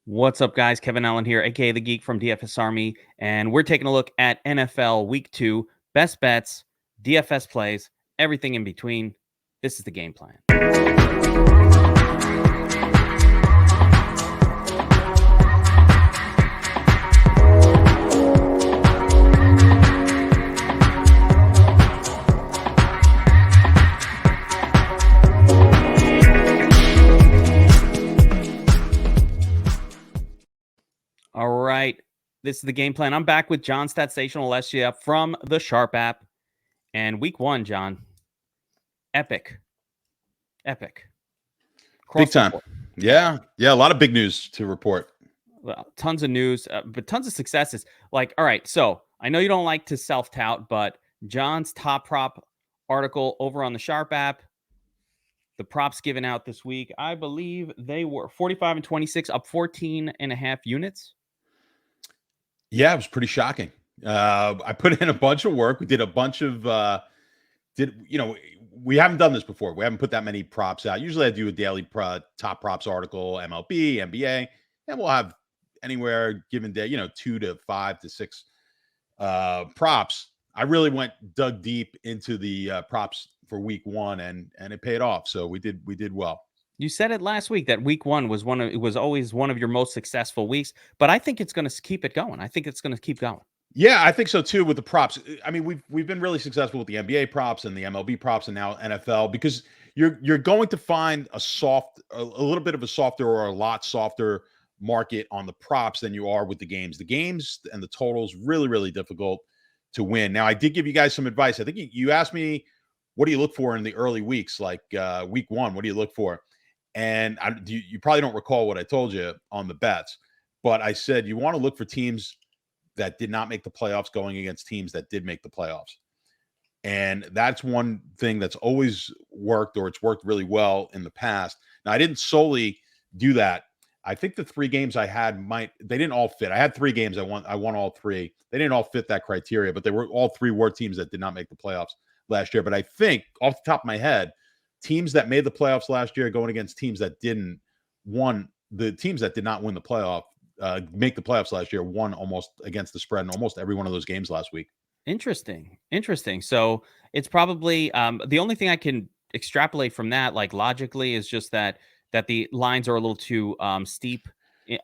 What's up, guys? Kevin Allen here, aka the Geek from DFS Army, and we're taking a look at NFL Week 2, best bets, DFS plays, everything in between. This is the game plan. All right, this is the game plan. I'm back with John Statsational Alessia from the Sharp app. And week 1, John, epic. Big time. Yeah, a lot of big news to report. Well, tons of news, but tons of successes. Like, all right, so I know you don't like to self-tout, but John's top prop article over on the Sharp app, the props given out this week, I believe they were 45 and 26, up 14 and a half units. Yeah, it was pretty shocking. I put in a bunch of work. We did a bunch of we haven't done this before. We haven't put that many props out. Usually I do a daily top props article, MLB, NBA, and we'll have anywhere given day, 2 to 5 to 6 props. I really dug deep into the props for week 1 and it paid off. So we did well. You said it last week that week 1 was always one of your most successful weeks, but I think it's going to keep it going. I think it's going to keep going. Yeah, I think so too with the props. I mean, we've been really successful with the NBA props and the MLB props and now NFL because you're going to find a little bit of a softer or a lot softer market on the props than you are with the games. The games and the totals really, really difficult to win. Now, I did give you guys some advice. I think you asked me, what do you look for in the early weeks, like week 1? What do you look for? And you probably don't recall what I told you on the bets, but I said you want to look for teams that did not make the playoffs going against teams that did make the playoffs. And that's one thing that's always worked, or it's worked really well in the past. Now, I didn't solely do that. I think the 3 games I had they didn't all fit. I had 3 games. I won all 3. They didn't all fit that criteria, but all 3 were teams that did not make the playoffs last year. But I think off the top of my head, teams that made the playoffs last year going against teams that didn't the teams that did not win the playoff, make the playoffs last year won almost against the spread in almost every one of those games last week. Interesting. So it's probably the only thing I can extrapolate from that, like logically, is just that the lines are a little too steep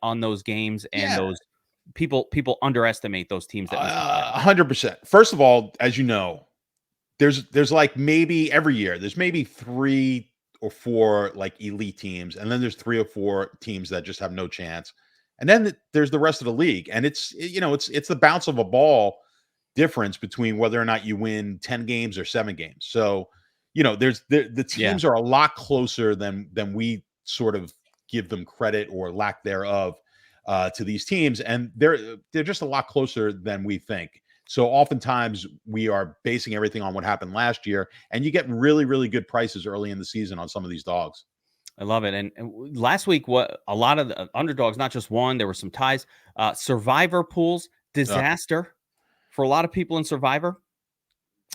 on those games, and those people underestimate those teams. That 100%. First of all, as you know, there's like maybe every year there's maybe 3 or 4 like elite teams, and then there's 3 or 4 teams that just have no chance, and then there's the rest of the league, and it's the bounce of a ball difference between whether or not you win 10 games or 7 games. So the teams are a lot closer than we sort of give them credit, or lack thereof, to these teams, and they're just a lot closer than we think. So oftentimes we are basing everything on what happened last year, and you get really, really good prices early in the season on some of these dogs. I love it. And last week, what a lot of the underdogs, not just one, there were some ties. Survivor pools, disaster for a lot of people in Survivor,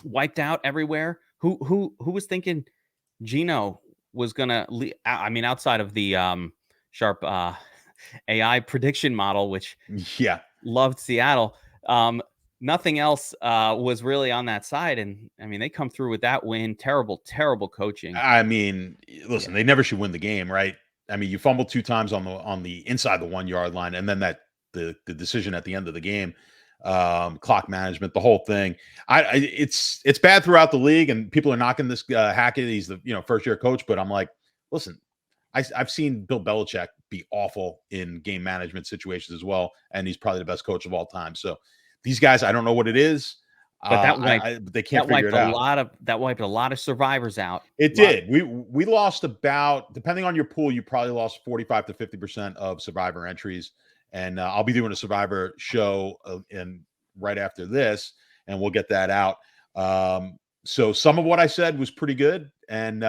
wiped out everywhere. Who was thinking Geno was gonna leave? I mean, outside of the Sharp AI prediction model, which loved Seattle. Nothing else was really on that side. And I mean, they come through with that win. Terrible coaching. I mean, listen, they never should win the game, right? I mean, you fumbled 2 times on the inside the 1 yard line, and then the decision at the end of the game, clock management, the whole thing. It's bad throughout the league, and people are knocking this Hackett. He's the first year coach, but I'm like, listen, I've seen Bill Belichick be awful in game management situations as well, and he's probably the best coach of all time. So these guys, I don't know what it is, but they can't figure it out. That wiped a lot of survivors out. It did. We lost about, depending on your pool, you probably lost 45 to 50% of survivor entries. And I'll be doing a survivor show right after this, and we'll get that out. So some of what I said was pretty good. And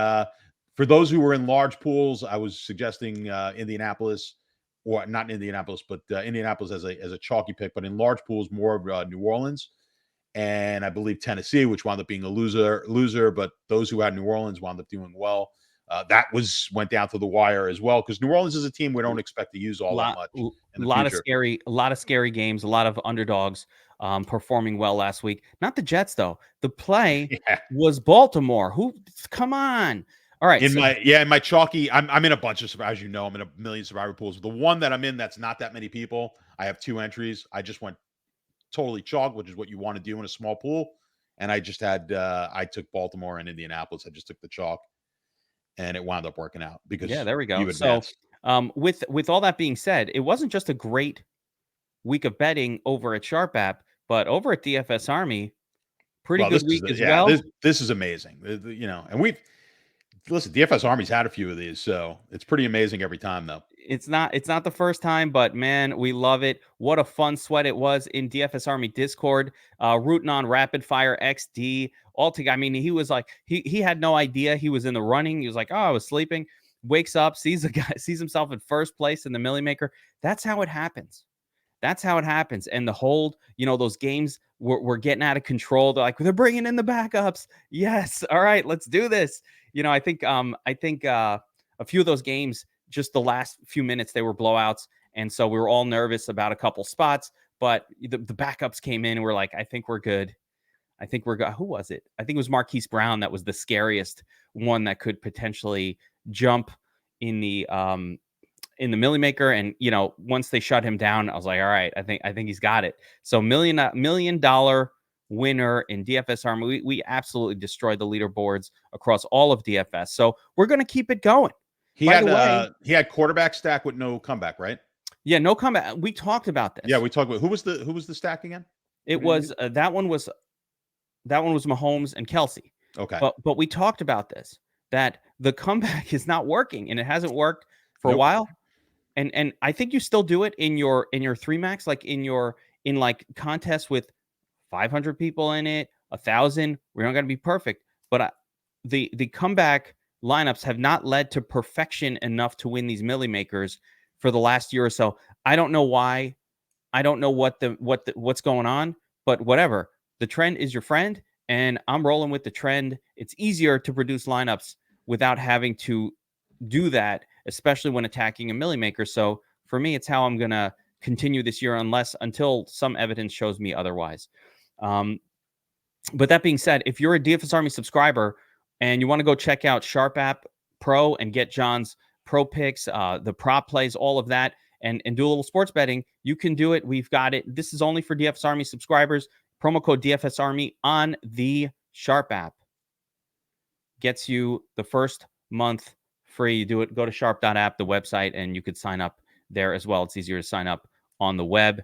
for those who were in large pools, I was suggesting Indianapolis. Or not Indianapolis, but Indianapolis as a chalky pick, but in large pools, more of New Orleans, and I believe Tennessee, which wound up being a loser. But those who had New Orleans wound up doing well That went down to the wire as well, because New Orleans is a team we don't expect to use all that much in the future. A lot of scary games, a lot of underdogs performing well last week. Not the Jets though. The play was Baltimore. Come on. All right. In my chalky, I'm in a bunch of, as you know, I'm in a million survivor pools. The one that I'm in, that's not that many people. I have 2 entries. I just went totally chalk, which is what you want to do in a small pool. And I just had I took Baltimore and Indianapolis. I just took the chalk, and it wound up working out because there we go. You advanced. So with all that being said, it wasn't just a great week of betting over at Sharp app, but over at DFS Army, pretty good week as well. This is amazing. And listen, DFS Army's had a few of these, so it's pretty amazing every time, though. It's not the first time, but man, we love it. What a fun sweat it was in DFS Army Discord, rooting on Rapid Fire XD. I mean, he was like, he had no idea he was in the running. He was like, oh, I was sleeping. Wakes up, sees himself in first place in the Millie Maker. That's how it happens. And the hold, those games were getting out of control. They're bringing in the backups. Yes. All right, let's do this. I think a few of those games, just the last few minutes, they were blowouts. And so we were all nervous about a couple spots, but the backups came in and we're like, I think we're good. Who was it? I think it was Marquise Brown. That was the scariest one that could potentially jump in the Millie Maker. And, once they shut him down, I was like, all right, I think he's got it. So $1 million winner in DFS Army. We absolutely destroyed the leaderboards across all of DFS. So we're going to keep it going. He had quarterback stack with no comeback, right? Yeah, no comeback. We talked about this. Yeah, we talked about who was the stack again? It was that one was Mahomes and Kelsey. Okay. But we talked about this, that the comeback is not working, and it hasn't worked for a while. And I think you still do it in your 3 max, like in contests with 500 people in it, 1,000. We're not going to be perfect, but the comeback lineups have not led to perfection enough to win these Millie Makers for the last year or so. I don't know why. I don't know what's going on, but whatever. The trend is your friend, and I'm rolling with the trend. It's easier to produce lineups without having to do that, especially when attacking a Millie Maker. So for me, it's how I'm going to continue this year until some evidence shows me otherwise. But that being said, if you're a DFS Army subscriber and you want to go check out Sharp App Pro and get John's pro picks, the prop plays, all of that, and do a little sports betting, you can do it. We've got it. This is only for DFS Army subscribers. Promo code DFS Army on the Sharp App gets you the first month free. You do it, go to sharp.app, the website, and you could sign up there as well. It's easier to sign up on the web.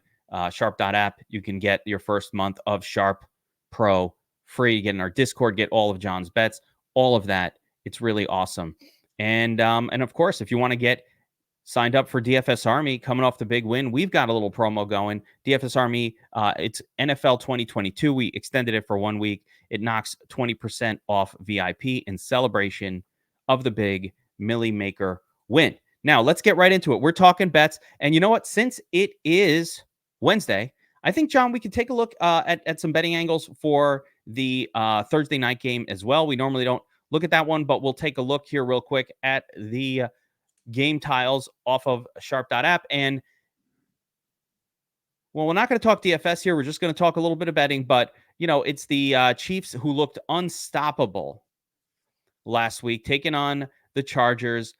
Sharp.app, you can get your first month of Sharp Pro free. Get in our Discord, get all of John's bets, all of that. It's really awesome. And of course, if you want to get signed up for DFS Army coming off the big win, we've got a little promo going. DFS Army, it's NFL 2022. We extended it for 1 week. It knocks 20% off VIP in celebration of the big Millie Maker win. Now, let's get right into it. We're talking bets. And you know what? Since it is Wednesday, I think, John, we can take a look at some betting angles for the Thursday night game as well. We normally don't look at that one, but we'll take a look here real quick at the game tiles off of sharp.app. And, well, we're not going to talk DFS here. We're just going to talk a little bit of betting. But, it's the Chiefs who looked unstoppable last week, taking on the Chargers.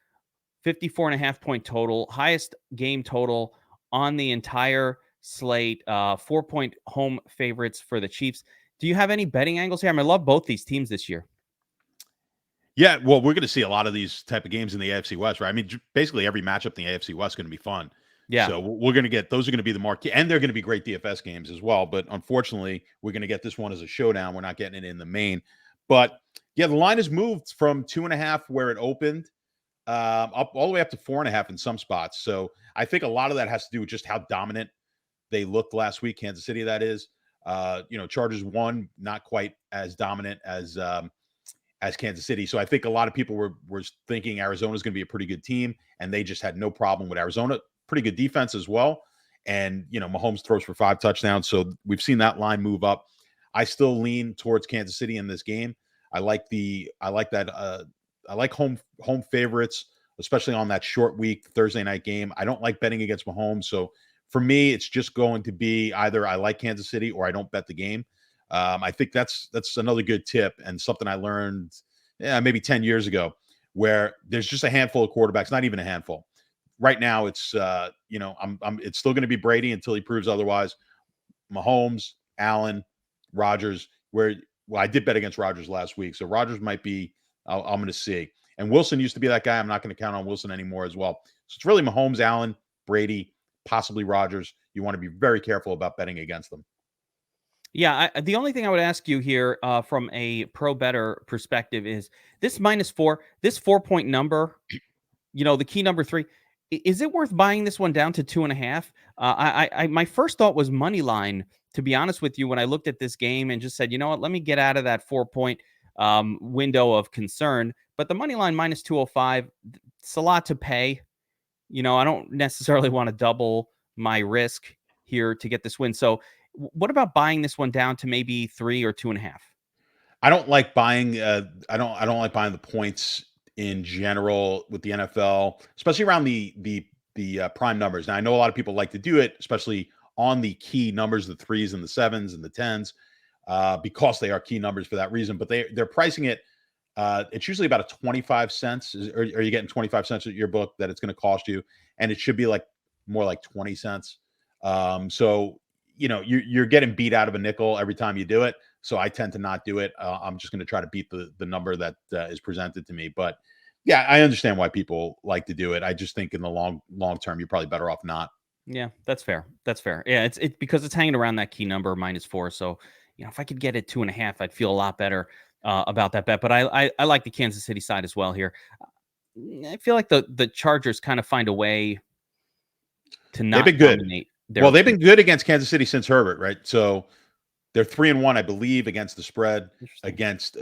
54.5 point total, highest game total on the entire slate. 4-point home favorites for the Chiefs. Do you have any betting angles here? I love both these teams this year. Yeah, well, we're going to see a lot of these type of games in the AFC West, right? Basically every matchup in the AFC West is going to be fun. Yeah. So we're going to get, those are going to be the marquee, and they're going to be great DFS games as well. But unfortunately, we're going to get this one as a showdown. We're not getting it in the main. But yeah, the line has moved from 2.5 where it opened up all the way up to 4.5 in some spots. So I think a lot of that has to do with just how dominant they looked last week. Kansas City, that is. Chargers won, not quite as dominant as Kansas City. So I think a lot of people were thinking Arizona's going to be a pretty good team, and they just had no problem with Arizona. Pretty good defense as well. And, Mahomes throws for 5 touchdowns. So we've seen that line move up. I still lean towards Kansas City in this game. I like that home favorites, especially on that short week Thursday night game. I don't like betting against Mahomes, so for me, it's just going to be either I like Kansas City or I don't bet the game. I think that's another good tip and something I learned maybe 10 years ago, where there's just a handful of quarterbacks, not even a handful. Right now, it's it's still going to be Brady until he proves otherwise. Mahomes, Allen, Rodgers. I did bet against Rodgers last week, so Rodgers might be. I'm going to see. And Wilson used to be that guy. I'm not going to count on Wilson anymore as well. So it's really Mahomes, Allen, Brady, possibly Rodgers. You want to be very careful about betting against them. Yeah, the only thing I would ask you here from a pro bettor perspective is this -4, this 4-point number, the key number 3, is it worth buying this one down to 2.5? My first thought was money line, to be honest with you, when I looked at this game and just said, you know what, let me get out of that 4-point window of concern. But the money line -205, it's a lot to pay. I don't necessarily want to double my risk here to get this win. So what about buying this one down to maybe 3 or 2.5? I don't like buying. I don't like buying the points in general with the NFL, especially around the prime numbers. Now I know a lot of people like to do it, especially on the key numbers, the 3s and the 7s and the 10s, because they are key numbers for that reason. But they're pricing it. It's usually about a 25 cents. Are you getting 25 cents at your book that it's going to cost you? And it should be more like 20 cents. So you're getting beat out of a nickel every time you do it. So I tend to not do it. I'm just going to try to beat the number that is presented to me. But yeah, I understand why people like to do it. I just think in the long term, you're probably better off not. Yeah, that's fair. That's fair. Yeah, it's because it's hanging around that key number -4. So if I could get it 2.5, I'd feel a lot better about that bet. But I like the Kansas City side as well here. I feel like the Chargers kind of find a way to not They've been dominate. good. They've been good against Kansas City since Herbert, right? So they're 3-1, I believe, against the spread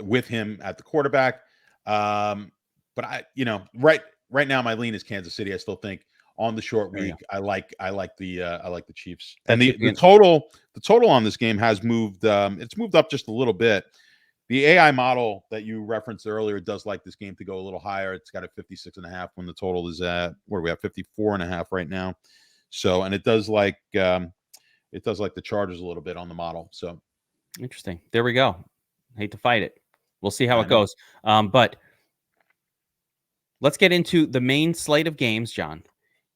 with him at the quarterback. But right now my lean is Kansas City. I still think on the short week, I like the Chiefs. And the total on this game has moved. It's moved up just a little bit. The AI model that you referenced earlier does like this game to go a little higher. It's got a 56.5 when the total is at, where we have 54.5 right now. So, and it does like the Chargers a little bit on the model. So interesting. There we go. Hate to fight it. We'll see how it goes. But let's get into the main slate of games, John.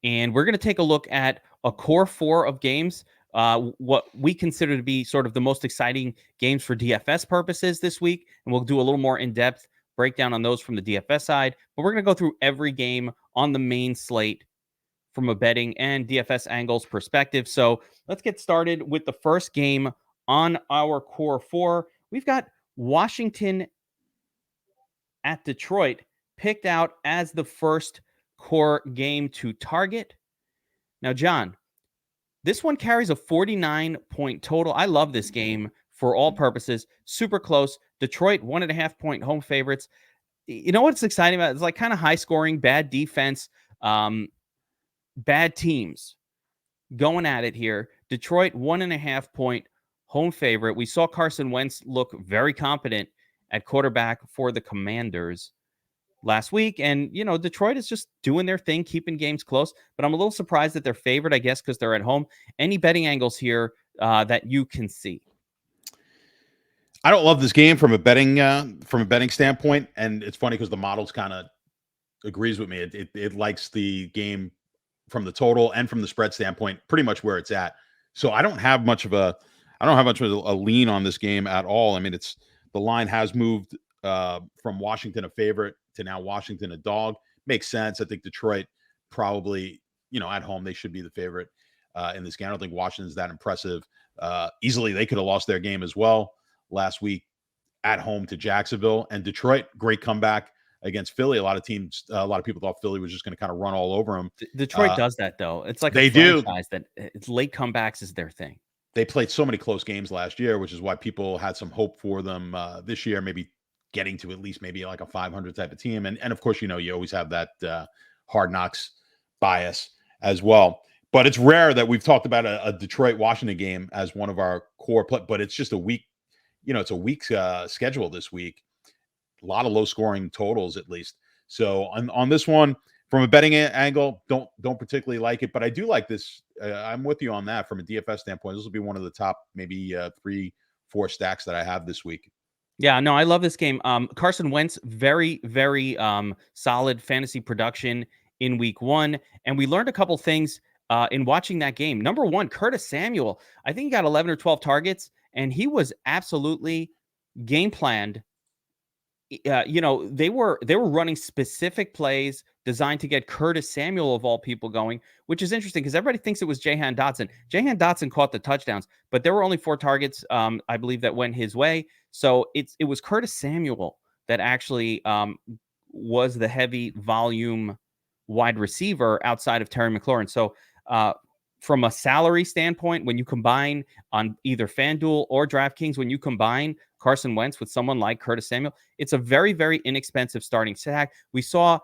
And we're going to take a look at a core 4 of games, what we consider to be sort of the most exciting games for DFS purposes this week. And we'll do a little more in-depth breakdown on those from the DFS side. But we're going to go through every game on the main slate from a betting and DFS angles perspective. So let's get started with the first game on our core 4. We've got Washington at Detroit picked out as the first core game to target. Now, John, this one carries a 49-point total. I love this game for all purposes. Super close. Detroit, 1.5-point home favorites. You know what's exciting about it? It's like kind of high scoring, bad defense, bad teams going at it here. Detroit, 1.5-point home favorite. We saw Carson Wentz look very competent at quarterback for the Commanders last week. And, Detroit is just doing their thing, keeping games close. But I'm a little surprised that they're favored, I guess, because they're at home. Any betting angles here that you can see? I don't love this game from a betting standpoint. And it's funny because the models kind of agrees with me. It likes the game from the total and from the spread standpoint, pretty much where it's at. So I don't have much of a lean on this game at all. I mean, the line has moved from Washington a favorite to now Washington a dog. Makes sense. I think Detroit probably, at home, they should be the favorite in this game. I don't think Washington's that impressive. Easily, they could have lost their game as well last week at home to Jacksonville. And Detroit, great comeback against Philly. A lot of people thought Philly was just going to kind of run all over them. Detroit does that, though. It's like they do. That it's late comebacks is their thing. They played so many close games last year, which is why people had some hope for them this year, maybe getting to at least maybe like a 500 type of team. And of course, you always have that hard knocks bias as well. But it's rare that we've talked about a Detroit-Washington game as one of our core but it's just a week, it's a week's schedule this week. lot of low scoring totals at least. So on this one, from a betting angle, don't particularly like it, but I do like this. I'm with you on that from a DFS standpoint. This will be one of the top maybe 3-4 stacks that I have this week. Yeah, no, I love this game. Carson Wentz, very, very solid fantasy production in week 1. And we learned a couple things in watching that game. Number one, Curtis Samuel, I think he got 11 or 12 targets, and he was absolutely game planned. They were running specific plays designed to get Curtis Samuel of all people going, which is interesting because everybody thinks it was Jahan Dotson. Jahan Dotson caught the touchdowns, but there were only 4 targets, I believe, that went his way. So it was Curtis Samuel that actually was the heavy volume wide receiver outside of Terry McLaurin. So from a salary standpoint, when you combine on either FanDuel or DraftKings, when you combine Carson Wentz with someone like Curtis Samuel, it's a very, very inexpensive starting stack. We saw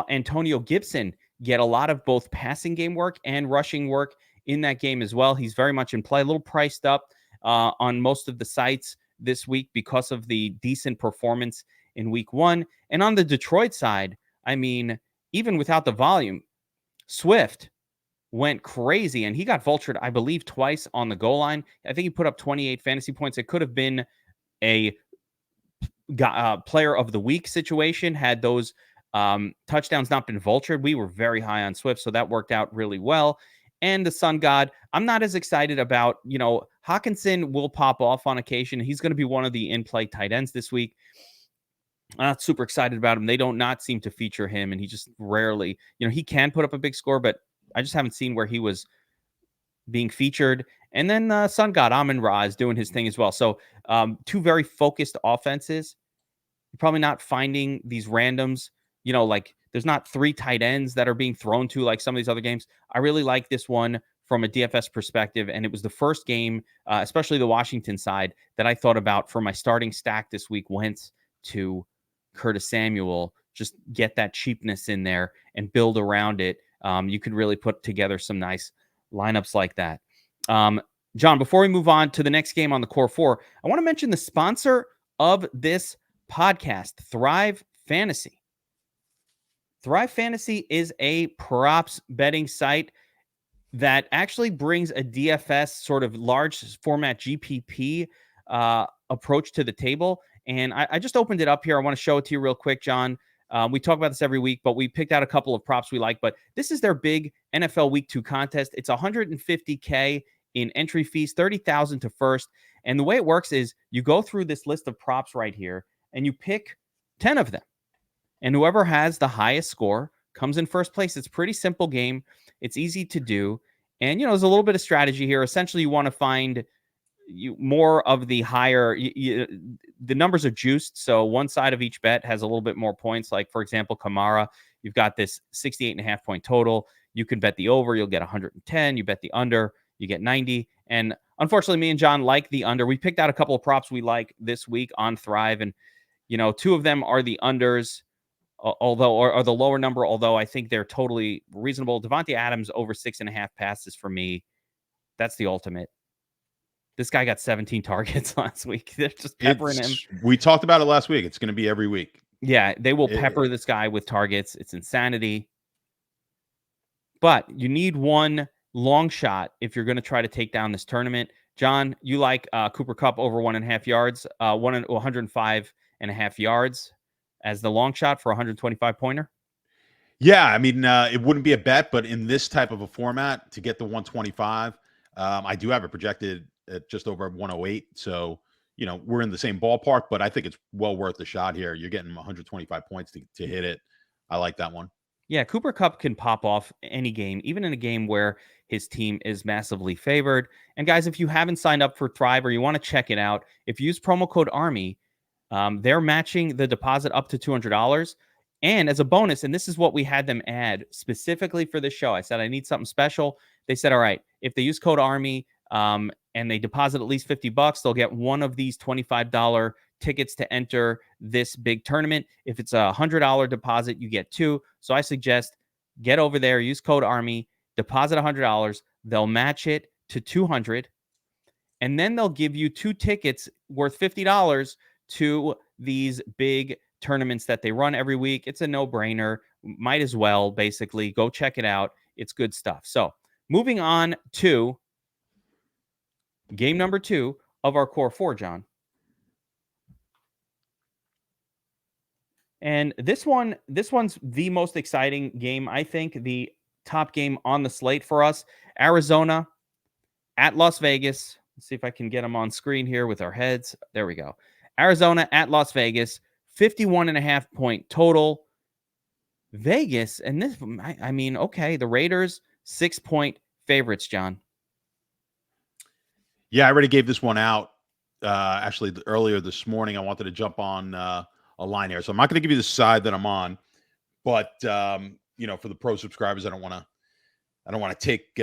Antonio Gibson get a lot of both passing game work and rushing work in that game as well. He's very much in play, a little priced up on most of the sites this week because of the decent performance in week 1. And on the Detroit side, I mean, even without the volume, Swift went crazy, and he got vultured, I believe, twice on the goal line. I think he put up 28 fantasy points. It could have been a player of the week situation had those touchdowns not been vultured. We were very high on Swift, so that worked out really well. And the Sun God, I'm not as excited about. Hawkinson will pop off on occasion. He's going to be one of the in-play tight ends this week. I'm not super excited about him. They don't not seem to feature him, and he just rarely, he can put up a big score, but I just haven't seen where he was being featured. And then Sun God, Amon-Ra, is doing his thing as well. So 2 very focused offenses. You're probably not finding these randoms, like there's not 3 tight ends that are being thrown to like some of these other games. I really like this one from a DFS perspective. And it was the first game, especially the Washington side, that I thought about for my starting stack this week. Wentz to Curtis Samuel, just get that cheapness in there and build around it. You could really put together some nice lineups like that. John, before we move on to the next game on the Core 4, I want to mention the sponsor of this podcast, Thrive Fantasy. Thrive Fantasy is a props betting site that actually brings a DFS sort of large format GPP approach to the table. And I just opened it up here. I want to show it to you real quick, John. We talk about this every week, but we picked out a couple of props we like. But this is their big NFL Week 2 contest. It's $150K in entry fees, $30,000 to first. And the way it works is you go through this list of props right here, and you pick 10 of them. And whoever has the highest score comes in first place. It's a pretty simple game. It's easy to do. And, there's a little bit of strategy here. Essentially, you want to find more of the higher, the numbers are juiced. So one side of each bet has a little bit more points. Like, for example, Kamara, you've got this 68.5 point total. You can bet the over, you'll get 110. You bet the under, you get 90. And unfortunately, me and John like the under. We picked out a couple of props we like this week on Thrive. And, 2 of them are the unders, or the lower number, although I think they're totally reasonable. Devontae Adams over 6.5 passes for me. That's the ultimate. This guy got 17 targets last week. They're just peppering him. We talked about it last week. It's going to be every week. Yeah, they will pepper this guy with targets. It's insanity. But you need one long shot if you're going to try to take down this tournament. John, you like Cooper Kupp over 1.5 yards, 105.5 yards as the long shot for 125 pointer? Yeah, I mean, it wouldn't be a bet, but in this type of a format to get the 125, I do have it projected at just over 108. So, we're in the same ballpark, but I think it's well worth the shot here. You're getting 125 points to hit it. I like that one. Yeah, Cooper Kupp can pop off any game, even in a game where his team is massively favored. And guys, if you haven't signed up for Thrive or you want to check it out, if you use promo code ARMY, they're matching the deposit up to $200. And as a bonus, and this is what we had them add specifically for this show, I said, I need something special. They said, all right, if they use code ARMY and they deposit at least $50, they'll get one of these $25 tickets to enter this big tournament. If it's a $100 deposit, you get 2. So I suggest get over there, use code ARMY, deposit $100. They'll match it to $200. And then they'll give you 2 tickets worth $50 to these big tournaments that they run every week. It's a no-brainer. Might as well, basically. Go check it out. It's good stuff. So moving on to game number 2 of our core 4, John. And this one's the most exciting game, I think, the top game on the slate for us. Arizona at Las Vegas. Let's see if I can get them on screen here with our heads. There we go. Arizona at Las Vegas, 51.5 point total. Vegas, and this, I mean, okay, the Raiders, 6-point favorites, John. Yeah, I already gave this one out. Actually, earlier this morning, I wanted to jump on a line here. So I'm not going to give you the side that I'm on, but for the pro subscribers, I don't want to take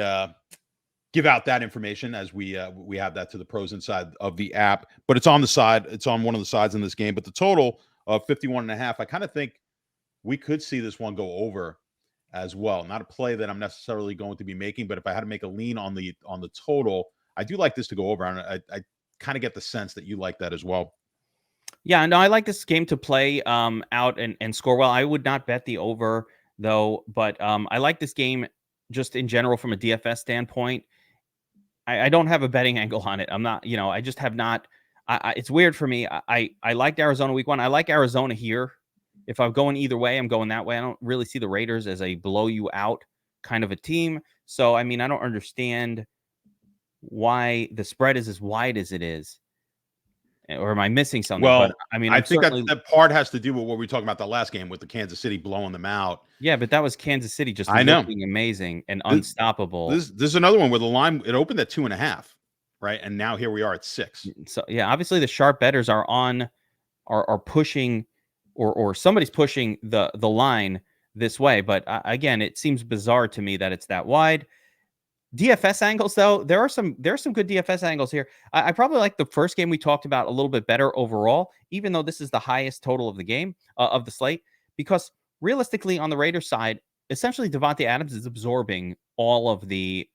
give out that information as we have that to the pros inside of the app. But it's on the side. It's on one of the sides in this game. But the total of 51.5, I kind of think we could see this one go over as well. Not a play that I'm necessarily going to be making, but if I had to make a lean on the total, I do like this to go over. And I kind of get the sense that you like that as well. Yeah, no, I like this game to play out and score well. I would not bet the over, though, but I like this game just in general from a DFS standpoint. I don't have a betting angle on it. I'm not, I just have not. It's weird for me. I liked Arizona week 1. I like Arizona here. If I'm going either way, I'm going that way. I don't really see the Raiders as a blow you out kind of a team. So, I mean, I don't understand why the spread is as wide as it is. Or am I missing something? Well, but, I mean, I think that part has to do with what we were talking about the last game with the Kansas City blowing them out. Yeah, but that was Kansas City just looking amazing and unstoppable. This is another one where the line, it opened at 2.5, right? And now here we are at 6. So, yeah, obviously the sharp bettors are pushing or somebody's pushing the line this way. But again, it seems bizarre to me that it's that wide. DFS angles, though, there are some good DFS angles here. I probably like the first game we talked about a little bit better overall, even though this is the highest total of the game of the slate, because realistically on the Raiders side, essentially Davante Adams is absorbing all of the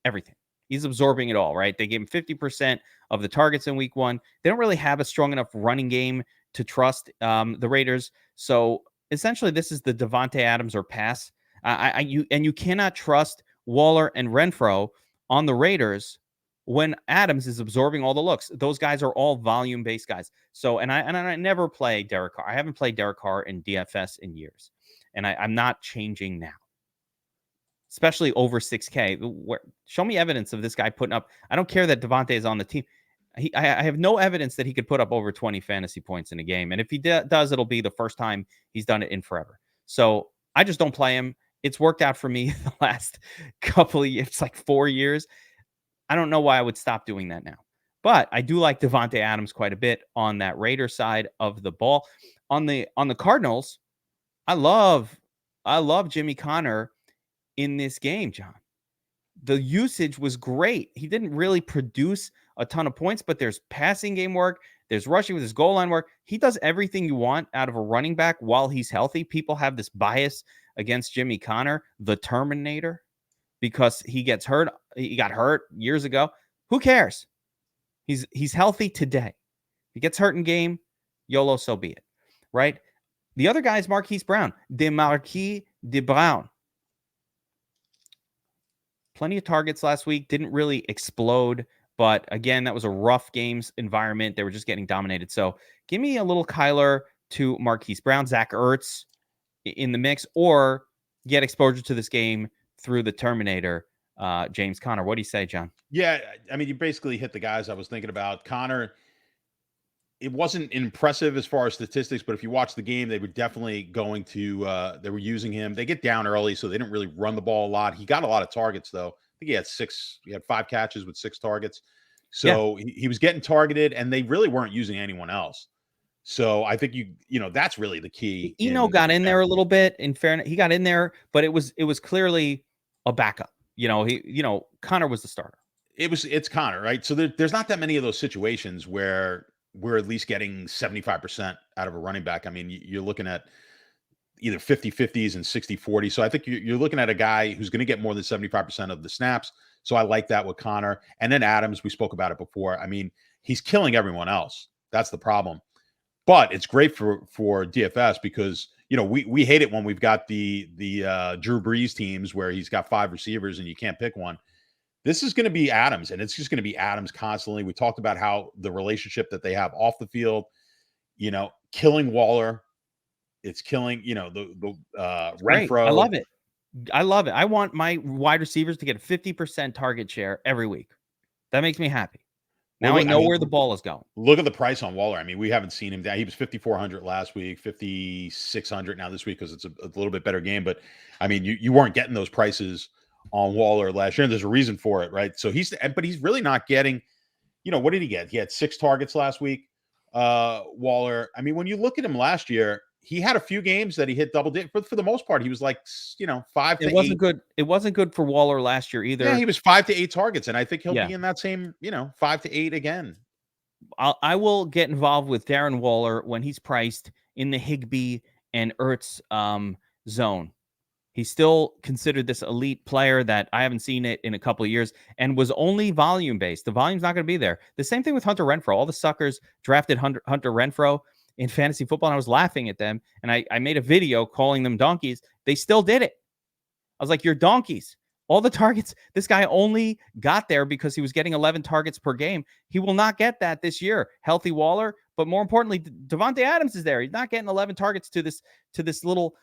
everything. He's absorbing it all, right? They gave him 50% of the targets in week 1. They don't really have a strong enough running game to trust the Raiders. So essentially this is the Davante Adams or pass. You cannot trust Waller and Renfro on the Raiders when Adams is absorbing all the looks. Those guys are all volume-based guys. So, and I never play Derek Carr. I haven't played Derek Carr in DFS in years, and I'm not changing now, especially over 6K. Show me evidence of this guy putting up. I don't care that Davante is on the team. I have no evidence that he could put up over 20 fantasy points in a game, and if he does, it'll be the first time he's done it in forever. So I just don't play him. It's worked out for me the last couple of years, like 4 years. I don't know why I would stop doing that now. But I do like Davante Adams quite a bit on that Raider side of the ball. On the Cardinals, I love Jimmy Connor in this game, John. The usage was great. He didn't really produce a ton of points, but there's passing game work. There's rushing with his goal line work. He does everything you want out of a running back while he's healthy. People have this bias against Jimmy Connor, the Terminator, because he gets hurt. He got hurt years ago. Who cares? He's healthy today. He gets hurt in game, YOLO, so be it, right? The other guy is Marquise Brown, Marquise Brown. Plenty of targets last week, didn't really explode, but again, that was a rough games environment. They were just getting dominated. So give me a little Kyler to Marquise Brown, Zach Ertz in the mix, or get exposure to this game through the Terminator, James Conner. What do you say, John? Yeah, I mean, you basically hit the guys I was thinking about. Connor, it wasn't impressive as far as statistics, but if you watch the game, they were definitely going to, they were using him. They get down early, so they didn't really run the ball a lot. He got a lot of targets, though. I think he had 5 catches with 6 targets. So yeah, he was getting targeted, and they really weren't using anyone else. So I think that's really the key. Eno got in there a little bit. In fairness, he got in there, but it was clearly a backup. Connor was the starter. It's Connor, right? So there's not that many of those situations where we're at least getting 75% out of a running back. I mean, you're looking at either 50-50s and 60-40. So I think you're looking at a guy who's going to get more than 75% of the snaps. So I like that with Connor. And then Adams, we spoke about it before. I mean, he's killing everyone else. That's the problem. But it's great for DFS because we hate it when we've got the Drew Brees teams where he's got 5 receivers and you can't pick one. This is going to be Adams, and it's just going to be Adams constantly. We talked about how the relationship that they have off the field, killing Waller, it's killing the Renfro. I love it. I love it. I want my wide receivers to get a 50% target share every week. That makes me happy. Now I know where the ball is going. Look at the price on Waller. I mean, we haven't seen him down. He was 5,400 last week, 5,600 now this week because it's a little bit better game. But I mean, you weren't getting those prices on Waller last year, and there's a reason for it, right? So he's really not getting. What did he get? He had 6 targets last week. Waller. I mean, when you look at him last year, he had a few games that he hit double digit. But for the most part, he was like 5 to 8. It wasn't good. It wasn't good for Waller last year either. Yeah, he was 5 to 8 targets, and I think he'll be in that same 5 to 8 again. I will get involved with Darren Waller when he's priced in the Higbee and Ertz zone. He's still considered this elite player that I haven't seen it in a couple of years and was only volume based. The volume's not going to be there. The same thing with Hunter Renfrow. All the suckers drafted Hunter Renfrow in fantasy football, and I was laughing at them. And I made a video calling them donkeys. They still did it. I was like, you're donkeys. All the targets, this guy only got there because he was getting 11 targets per game. He will not get that this year. Healthy Waller, but more importantly, Devontae Adams is there. He's not getting 11 targets to this little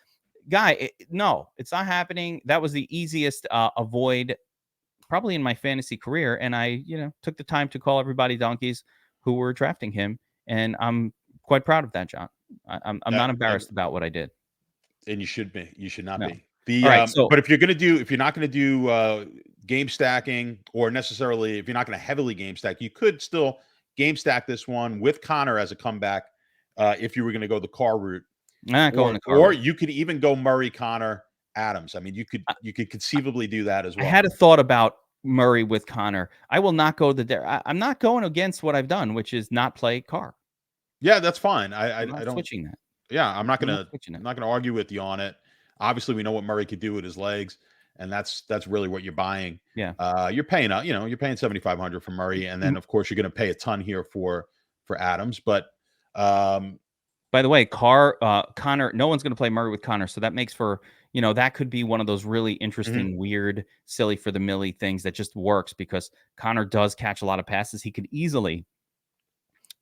guy. No, it's not happening. That was the easiest avoid probably in my fantasy career. And I, took the time to call everybody donkeys who were drafting him. And I'm quite proud of that, John. I'm not embarrassed about what I did. And you should be. You should not No. be. But if you're not going to do game stacking, or necessarily if you're not going to heavily game stack, you could still game stack this one with Connor as a comeback. If you were going to go the car route, or you could even go Murray, Connor, Adams. I mean, you could conceivably do that as well. I had a thought about Murray with Connor. I will not go I'm not going against what I've done, which is not play Carr. Yeah, that's fine. I don't switching that. Yeah, I'm not gonna argue with you on it. Obviously, we know what Murray could do with his legs, and that's really what you're buying. Yeah, you're paying you're paying $7,500 for Murray, and then of course you're going to pay a ton here for Adams. But by the way, Connor, no one's going to play Murray with Connor, so that makes for that could be one of those really interesting, weird, silly for the millie things that just works because Connor does catch a lot of passes. He could easily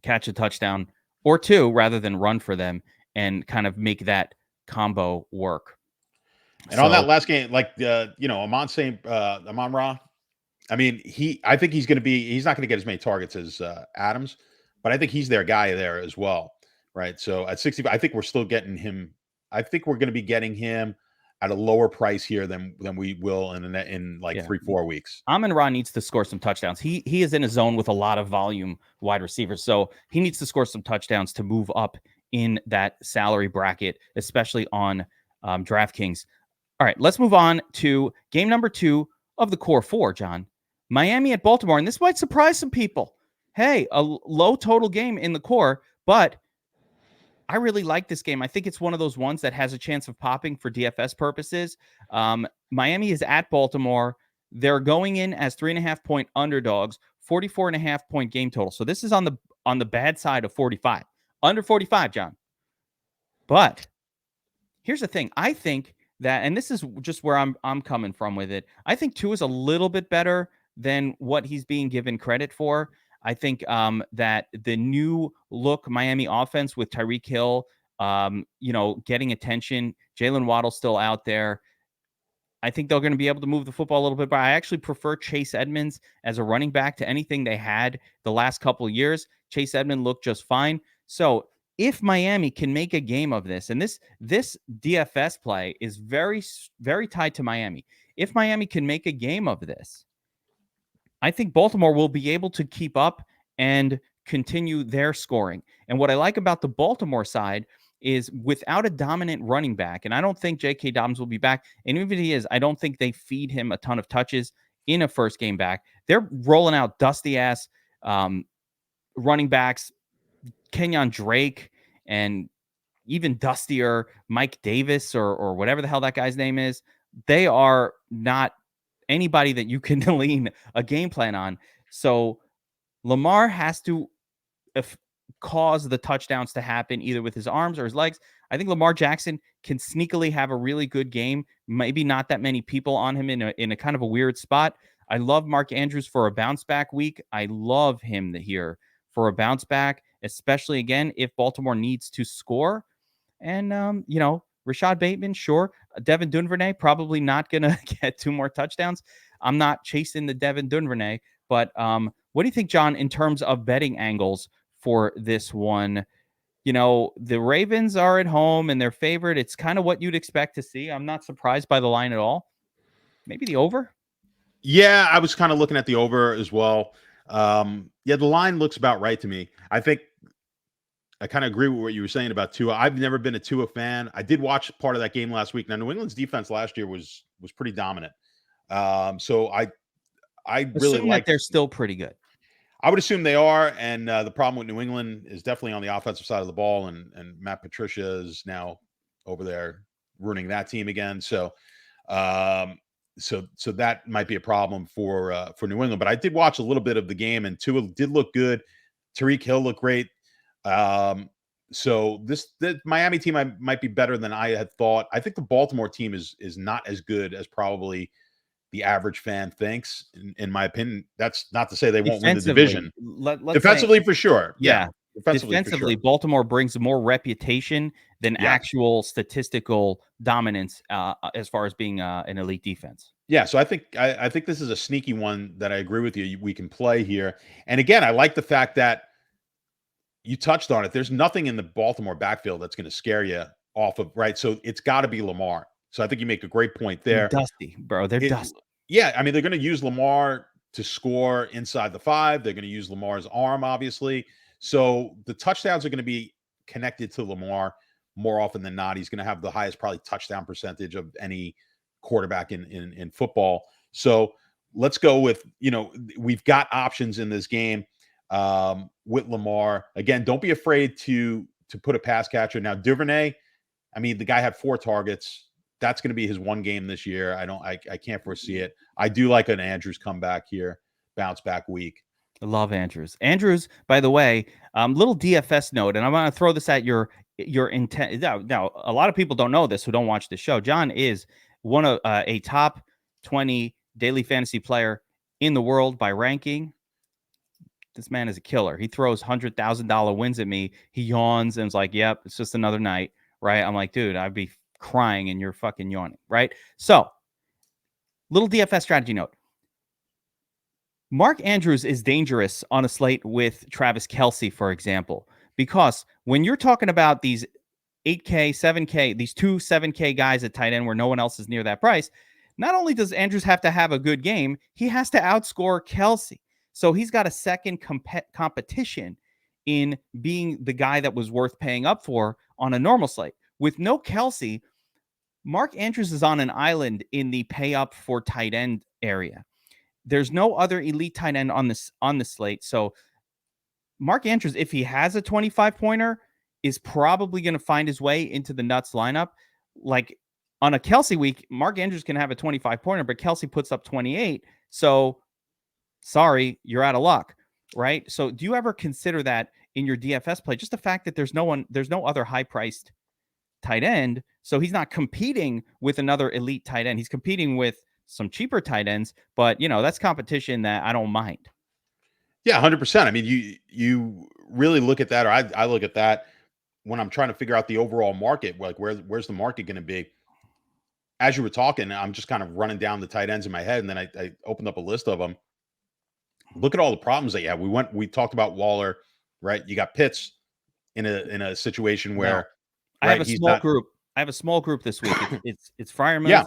catch a touchdown or 2 rather than run for them and kind of make that combo work. And on that last game, like Amon-Ra, I mean, I think he's not going to get as many targets as Adams, but I think he's their guy there as well, right? So at 60, I think we're still getting him. I think we're going to be getting him at a lower price here than we will in 3-4 weeks. Amon-Ra needs to score some touchdowns. He is in a zone with a lot of volume wide receivers, so he needs to score some touchdowns to move up in that salary bracket, especially on DraftKings. All right, let's move on to game number 2 of the core 4, John. Miami at Baltimore, and this might surprise some people. Hey, a low total game in the core, but I really like this game. I think it's one of those ones that has a chance of popping for DFS purposes. Miami is at Baltimore. They're going in as 3.5-point underdogs, 44.5-point game total. So this is on the bad side of 45. Under 45, John. But here's the thing. I think that, and this is just where I'm coming from with it, I think Tua is a little bit better than what he's being given credit for. I think that the new look Miami offense with Tyreek Hill, getting attention, Jalen Waddle still out there. I think they're going to be able to move the football a little bit, but I actually prefer Chase Edmonds as a running back to anything they had the last couple of years. Chase Edmonds looked just fine. So if Miami can make a game of this, and this DFS play is very, very tied to Miami. If Miami can make a game of this, I think Baltimore will be able to keep up and continue their scoring. And what I like about the Baltimore side is without a dominant running back, and I don't think J.K. Dobbins will be back, and even if he is, I don't think they feed him a ton of touches in a first game back. They're rolling out dusty-ass running backs, Kenyon Drake, and even dustier Mike Davis or whatever the hell that guy's name is. They are not anybody that you can lean a game plan on. So Lamar has to cause the touchdowns to happen either with his arms or his legs. I think Lamar Jackson can sneakily have a really good game. Maybe not that many people on him in a kind of a weird spot. I love Mark Andrews for a bounce back week. I love him here for a bounce back, especially again if Baltimore needs to score. And Rashad Bateman, sure. Devin Duvernay probably not gonna get 2 more touchdowns. I'm not chasing the Devin Duvernay, but what do you think, John, in terms of betting angles for this one? The Ravens are at home and they're favored. It's kind of what you'd expect to see. I'm not surprised by the line at all. Maybe the over? Yeah, I was kind of looking at the over as well. The line looks about right to me. I think I kind of agree with what you were saying about Tua. I've never been a Tua fan. I did watch part of that game last week. Now, New England's defense last year was pretty dominant. So I really like. They're still pretty good. I would assume they are, and the problem with New England is definitely on the offensive side of the ball, and Matt Patricia is now over there ruining that team again. So that might be a problem for New England. But I did watch a little bit of the game, and Tua did look good. Tyreek Hill looked great. So the Miami team might be better than I had thought. I think the Baltimore team is not as good as probably the average fan thinks, in my opinion. That's not to say they won't win the division. Defensively, for sure. Yeah. Defensively, Baltimore brings more reputation than actual statistical dominance as far as being an elite defense. Yeah, so I think this is a sneaky one that I agree with you. We can play here. And again, I like the fact that you touched on it. There's nothing in the Baltimore backfield that's going to scare you off of, right? So it's got to be Lamar. So I think you make a great point there. They're dusty, bro. They're dusty. Yeah, I mean, they're going to use Lamar to score inside the 5. They're going to use Lamar's arm, obviously. So the touchdowns are going to be connected to Lamar more often than not. He's going to have the highest probably touchdown percentage of any quarterback in football. So let's go with, we've got options in this game with Lamar. Again, don't be afraid to put a pass catcher. Now, Duvernay, I mean, the guy had 4 targets. That's going to be his one game this year. I can't foresee it. I do like an Andrews comeback here, bounce back week. I love Andrews. Andrews, by the way, little DFS note, and I'm going to throw this at your intent. Now, a lot of people don't know this who don't watch the show. John is one of a top 20 daily fantasy player in the world by ranking. This man is a killer. He throws $100,000 wins at me. He yawns and is like, "Yep, it's just another night." Right? I'm like, dude, I'd be crying and you're fucking yawning, right? So, little DFS strategy note. Mark Andrews is dangerous on a slate with Travis Kelce, for example, because when you're talking about these 8K, 7K, these 2 7K guys at tight end where no one else is near that price, not only does Andrews have to have a good game, he has to outscore Kelce. So he's got a second competition in being the guy that was worth paying up for on a normal slate. With no Kelce, Mark Andrews is on an island in the pay up for tight end area. There's no other elite tight end on the slate. So Mark Andrews, if he has a 25-pointer, is probably going to find his way into the nuts lineup. Like on a Kelce week, Mark Andrews can have a 25-pointer, but Kelce puts up 28. So sorry, you're out of luck, right? So do you ever consider that in your DFS play? Just the fact that there's no other high-priced tight end, so he's not competing with another elite tight end. He's competing with some cheaper tight ends, but that's competition that I don't mind. Yeah, 100%. I mean, you really look at that, or I look at that when I'm trying to figure out the overall market, like where's the market going to be. As you were talking, I'm just kind of running down the tight ends in my head, and then I opened up a list of them. Look at all the problems that you have. We talked about Waller, right? You got Pitts in a situation where I have a small group. I have a small group this week. It's Freiermuth.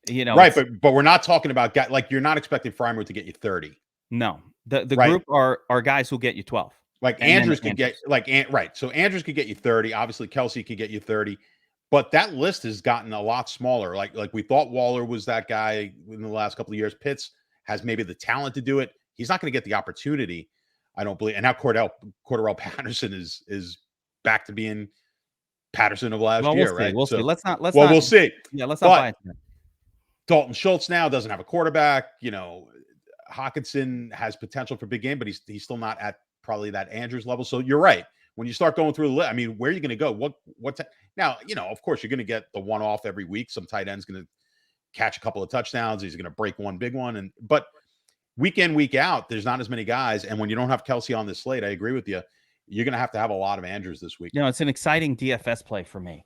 Yeah, right. But we're not talking about like you're not expecting Freiermuth to get you 30. No, the group are guys who get you 12. Like Andrews could get right. So Andrews could get you 30. Obviously, Kelce could get you 30. But that list has gotten a lot smaller. Like we thought Waller was that guy in the last couple of years. Pitts has maybe the talent to do it. He's not going to get the opportunity, I don't believe. And now Cordarrelle Patterson is back to being Patterson of last year, right? We'll see. We'll see. Yeah, let's not buy it. Dalton Schultz now doesn't have a quarterback. Hawkinson has potential for big game, but he's still not at probably that Andrews level. So you're right. when you start going through the list, I mean, where are you going to go? Now, of course, you're going to get the one off every week. Some tight end's going to catch a couple of touchdowns. He's going to break one big one. But week in, week out, there's not as many guys. And when you don't have Kelsey on this slate, I agree with you. You're going to have a lot of Andrews this week. It's an exciting DFS play for me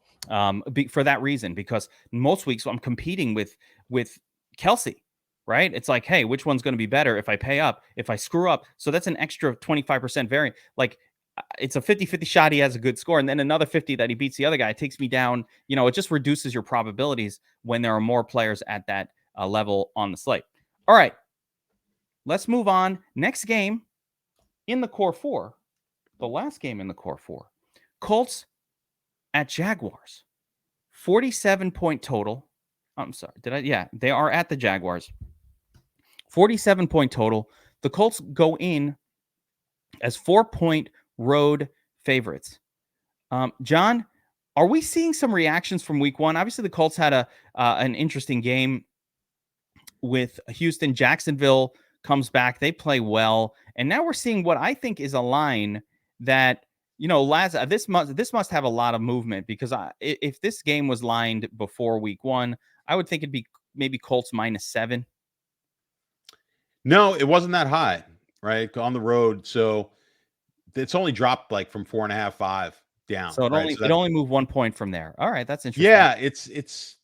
for that reason, because most weeks I'm competing with Kelsey, right? It's like, hey, which one's going to be better if I pay up, if I screw up? So that's an extra 25% variant. Like, it's a 50-50 shot he has a good score, and then another 50 that he beats the other guy. It takes me down. It just reduces your probabilities when there are more players at that level on the slate. All right, let's move on. Next game in the core four, the last game in the core four, Colts at Jaguars, 47-point total. I'm sorry, they are at the Jaguars. 47-point total. The Colts go in as 4-point road favorites. John, are we seeing some reactions from week one? Obviously, the Colts had an interesting game with Houston. Jacksonville comes back. They play well. And now we're seeing what I think is a line that, this must have a lot of movement, because if this game was lined before week one, I would think it'd be maybe Colts -7. No, it wasn't that high, right? On the road. So it's only dropped like from 4.5, 5 down. So it only moved 1 point from there. All right, that's interesting. Yeah, it's.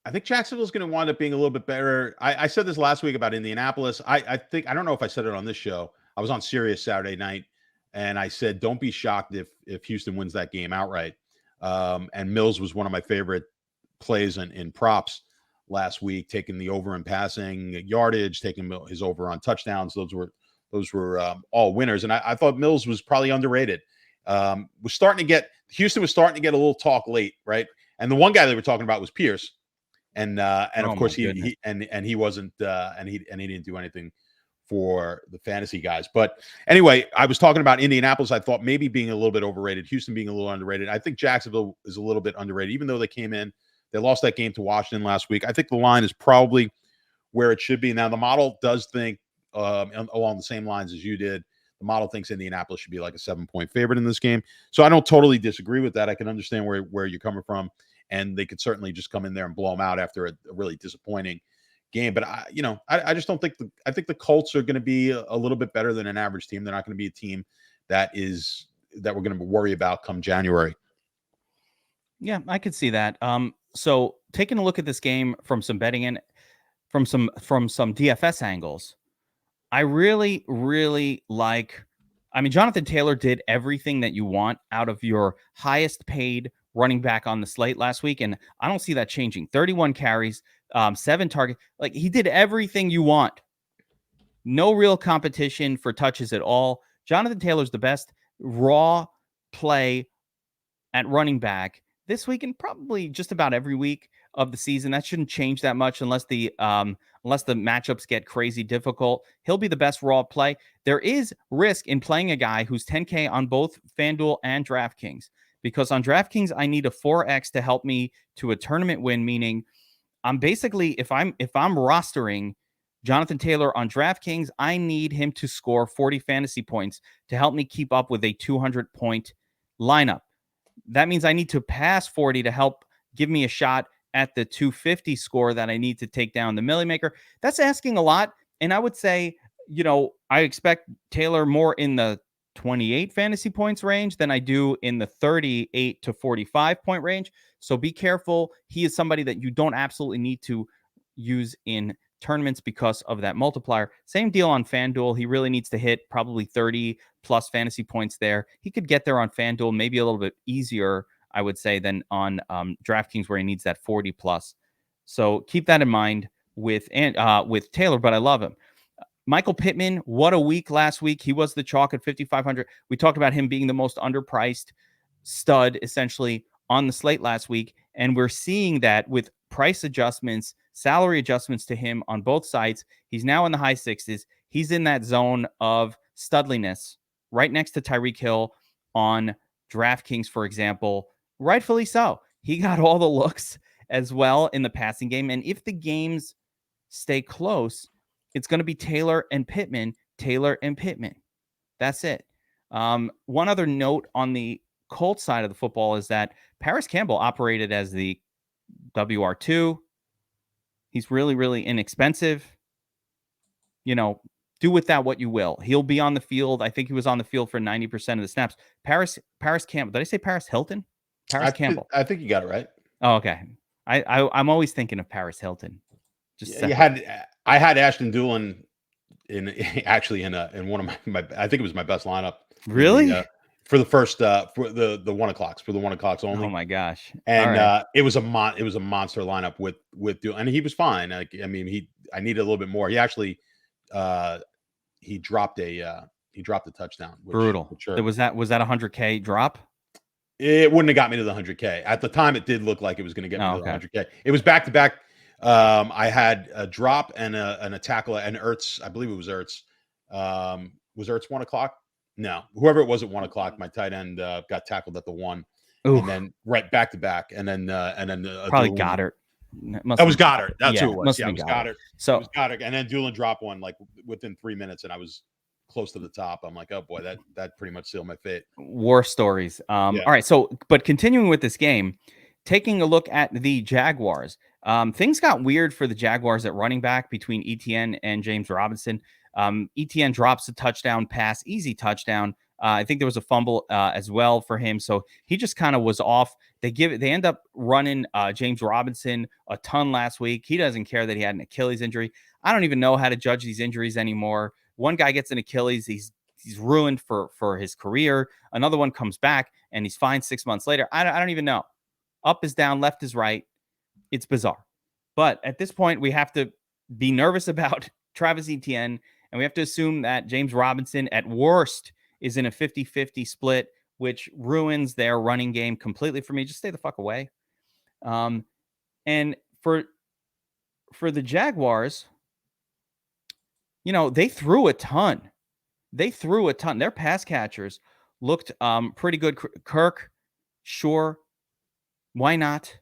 I think Jacksonville's going to wind up being a little bit better. I said this last week about Indianapolis. I don't know if I said it on this show. I was on Sirius Saturday night, and I said, don't be shocked if Houston wins that game outright. And Mills was one of my favorite plays in props last week, taking the over in passing yardage, taking his over on touchdowns. Those were all winners. And I thought Mills was probably underrated. Houston was starting to get a little talk late, right? And the one guy they were talking about was Pierce. And of course he wasn't and he didn't do anything for the fantasy guys. But anyway, I was talking about Indianapolis. I thought maybe being a little bit overrated, Houston being a little underrated. I think Jacksonville is a little bit underrated, even though they came in. They lost that game to Washington last week. I think the line is probably where it should be. Now, the model does think along the same lines as you did. The model thinks Indianapolis should be like a 7-point favorite in this game. So I don't totally disagree with that. I can understand where you're coming from. And they could certainly just come in there and blow them out after a really disappointing game. But I just don't think I think the Colts are going to be a little bit better than an average team. They're not going to be a team that we're going to worry about come January. Yeah, I could see that. So taking a look at this game from some betting and from some DFS angles, I really, really like. I mean, Jonathan Taylor did everything that you want out of your highest paid running back on the slate last week, and I don't see that changing. 31 carries, 7 targets. Like, he did everything you want. No real competition for touches at all. Jonathan Taylor's the best raw play at running back this week, and probably just about every week of the season. That shouldn't change that much unless the matchups get crazy difficult. He'll be the best raw play. There is risk in playing a guy who's 10K on both FanDuel and DraftKings, because on DraftKings I need a 4x to help me to a tournament win, meaning I'm basically, if I'm rostering Jonathan Taylor on DraftKings, I need him to score 40 fantasy points to help me keep up with a 200-point lineup. That means I need to pass 40 to help give me a shot at the 250 score that I need to take down the Millie Maker. That's asking a lot. And I would say, I expect Taylor more in the 28 fantasy points range than I do in the 38 to 45 point range. So be careful. He is somebody that you don't absolutely need to use in tournaments because of that multiplier. Same deal on FanDuel. He really needs to hit probably 30 plus fantasy points there. He could get there on FanDuel, maybe a little bit easier, I would say, than on DraftKings, where he needs that 40 plus. So keep that in mind with Taylor, but I love him. Michael Pittman, what a week last week. He was the chalk at 5,500. We talked about him being the most underpriced stud, essentially, on the slate last week. And we're seeing that with price adjustments, salary adjustments to him on both sides. He's now in the high 60s. He's in that zone of studliness, right next to Tyreek Hill on DraftKings, for example. Rightfully so. He got all the looks as well in the passing game. And if the games stay close, it's going to be Taylor and Pittman. That's it. One other note on the Colts side of the football is that Paris Campbell operated as the WR2. He's really, really inexpensive. Do with that what you will. He'll be on the field. I think he was on the field for 90% of the snaps. Paris Campbell. Did I say Paris Hilton? Paris Campbell. I think you got it right. Oh, okay. I'm always thinking of Paris Hilton. I had Ashton Doolin in one of my I think it was my best lineup. Really? For the first for the 1 o'clocks, for the 1 o'clocks only. Oh my gosh. And it was a monster lineup with Doolin, and he was fine. I needed a little bit more. He actually he dropped a touchdown. Brutal. Was that 100K drop? It wouldn't have got me to the 100K. At the time, it did look like it was going to get me to the 100K. It was back to back. I had a drop and a tackle, and Ertz, I believe it was Ertz. Was Ertz 1 o'clock? No, whoever it was at 1 o'clock, my tight end got tackled at the 1. Ooh. And then right back to back, and then probably Goddard. That was Goddard. That's who it was. Yeah, it was Goddard. So it was Goddard, and then Doolin dropped one like within 3 minutes, and I was close to the top. I'm like, oh boy, that pretty much sealed my fate. War stories. All right. So, but continuing with this game, taking a look at the Jaguars, things got weird for the Jaguars at running back between Etienne and James Robinson. Etienne drops a touchdown pass, easy touchdown. I think there was a fumble as well for him. So he just kind of was off. They end up running James Robinson a ton last week. He doesn't care that he had an Achilles injury. I don't even know how to judge these injuries anymore. One guy gets an Achilles, he's ruined for his career. Another one comes back and he's fine 6 months later. I don't even know. Up is down, left is right. It's bizarre. But at this point, we have to be nervous about Travis Etienne, and we have to assume that James Robinson, at worst, is in a 50-50 split, which ruins their running game completely for me. Just stay the fuck away. And for the Jaguars, they threw a ton. Their pass catchers looked pretty good. Kirk, sure. Why not?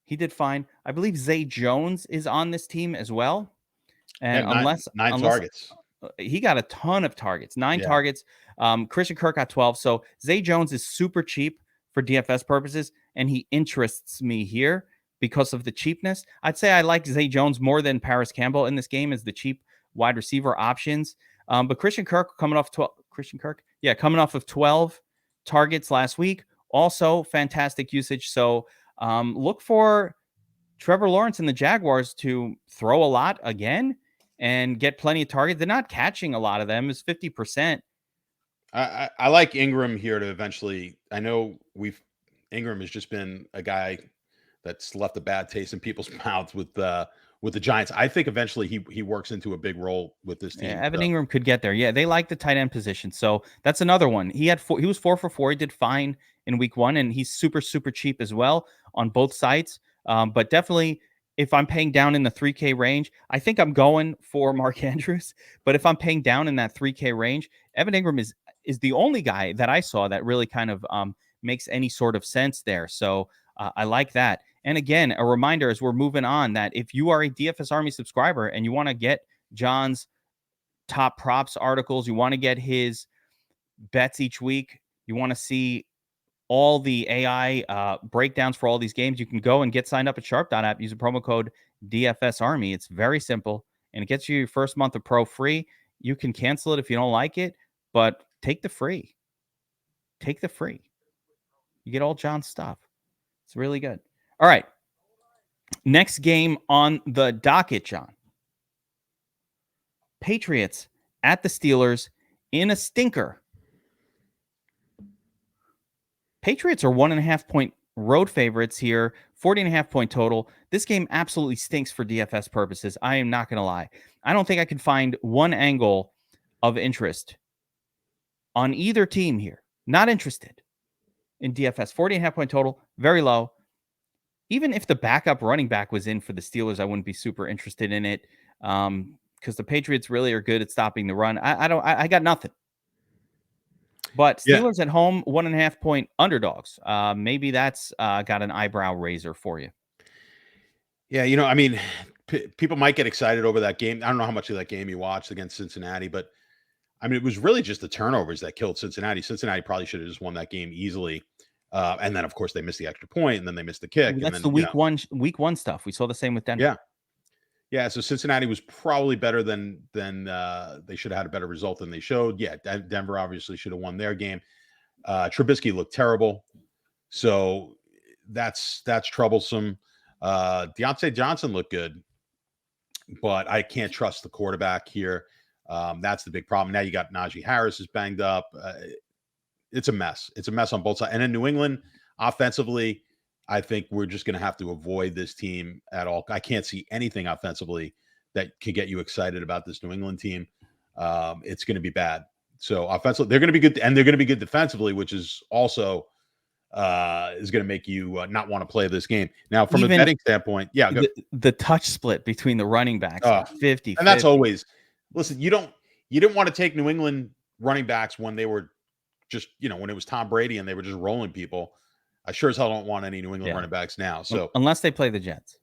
He did fine. I believe Zay Jones is on this team as well. And nine targets. He got a ton of targets, 9 targets. Christian Kirk got 12. So Zay Jones is super cheap for DFS purposes, and he interests me here because of the cheapness. I'd say I like Zay Jones more than Paris Campbell in this game as the cheap wide receiver options. But Christian Kirk coming off 12. Coming off of 12 targets last week. Also fantastic usage. So look for Trevor Lawrence and the Jaguars to throw a lot again and get plenty of targets. They're not catching a lot of them. It's 50%. I like Ingram here to eventually. I know Ingram has just been a guy that's left a bad taste in people's mouths with the Giants. I think eventually he works into a big role with this team. Yeah, Evan Ingram could get there. Yeah, they like the tight end position. So that's another one. He was 4 for 4. He did fine in week 1, and he's super, super cheap as well on both sides. But definitely, if I'm paying down in the 3K range, I think I'm going for Mark Andrews. But if I'm paying down in that 3K range, Evan Ingram is the only guy that I saw that really kind of makes any sort of sense there. So I like that. And again, a reminder as we're moving on that if you are a DFS Army subscriber and you want to get John's top props articles, you want to get his bets each week, you want to see all the AI breakdowns for all these games, you can go and get signed up at Sharp.app. Use a promo code DFS Army. It's very simple, and it gets you your first month of Pro free. You can cancel it if you don't like it, but take the free. Take the free. You get all John's stuff. It's really good. All right. Next game on the docket, John. Patriots at the Steelers in a stinker. Patriots are 1.5 point road favorites here, 40.5 point total. This game absolutely stinks for DFS purposes. I am not going to lie. I don't think I can find one angle of interest on either team here. Not interested in DFS. 40.5 point total, very low. Even if the backup running back was in for the Steelers, I wouldn't be super interested in it because the Patriots really are good at stopping the run. I got nothing. But Steelers at home, 1.5 point underdogs. Maybe that's got an eyebrow raiser for you. Yeah, people might get excited over that game. I don't know how much of that game you watched against Cincinnati, but I mean, it was really just the turnovers that killed Cincinnati. Cincinnati probably should have just won that game easily. And then, of course, they missed the extra point, and then they missed the kick. That's And the then, week one stuff. We saw the same with Denver. yeah. Yeah, so Cincinnati was probably better than they should have had a better result than they showed. Yeah, Denver obviously should have won their game. Trubisky looked terrible, so that's troublesome. Deontay Johnson looked good, but I can't trust the quarterback here. That's the big problem. Now you got Najee Harris is banged up. It's a mess. It's a mess on both sides. And in New England, offensively, I think we're just going to have to avoid this team at all. I can't see anything offensively that can get you excited about this New England team. It's going to be bad. So offensively, they're going to be good, and they're going to be good defensively, which is also is going to make you not want to play this game. Now, from a betting standpoint, yeah, the touch split between the running backs, 50, and that's always. Listen, you didn't want to take New England running backs when they were just when it was Tom Brady and they were just rolling people. I sure as hell don't want any New England running backs now. So unless they play the Jets,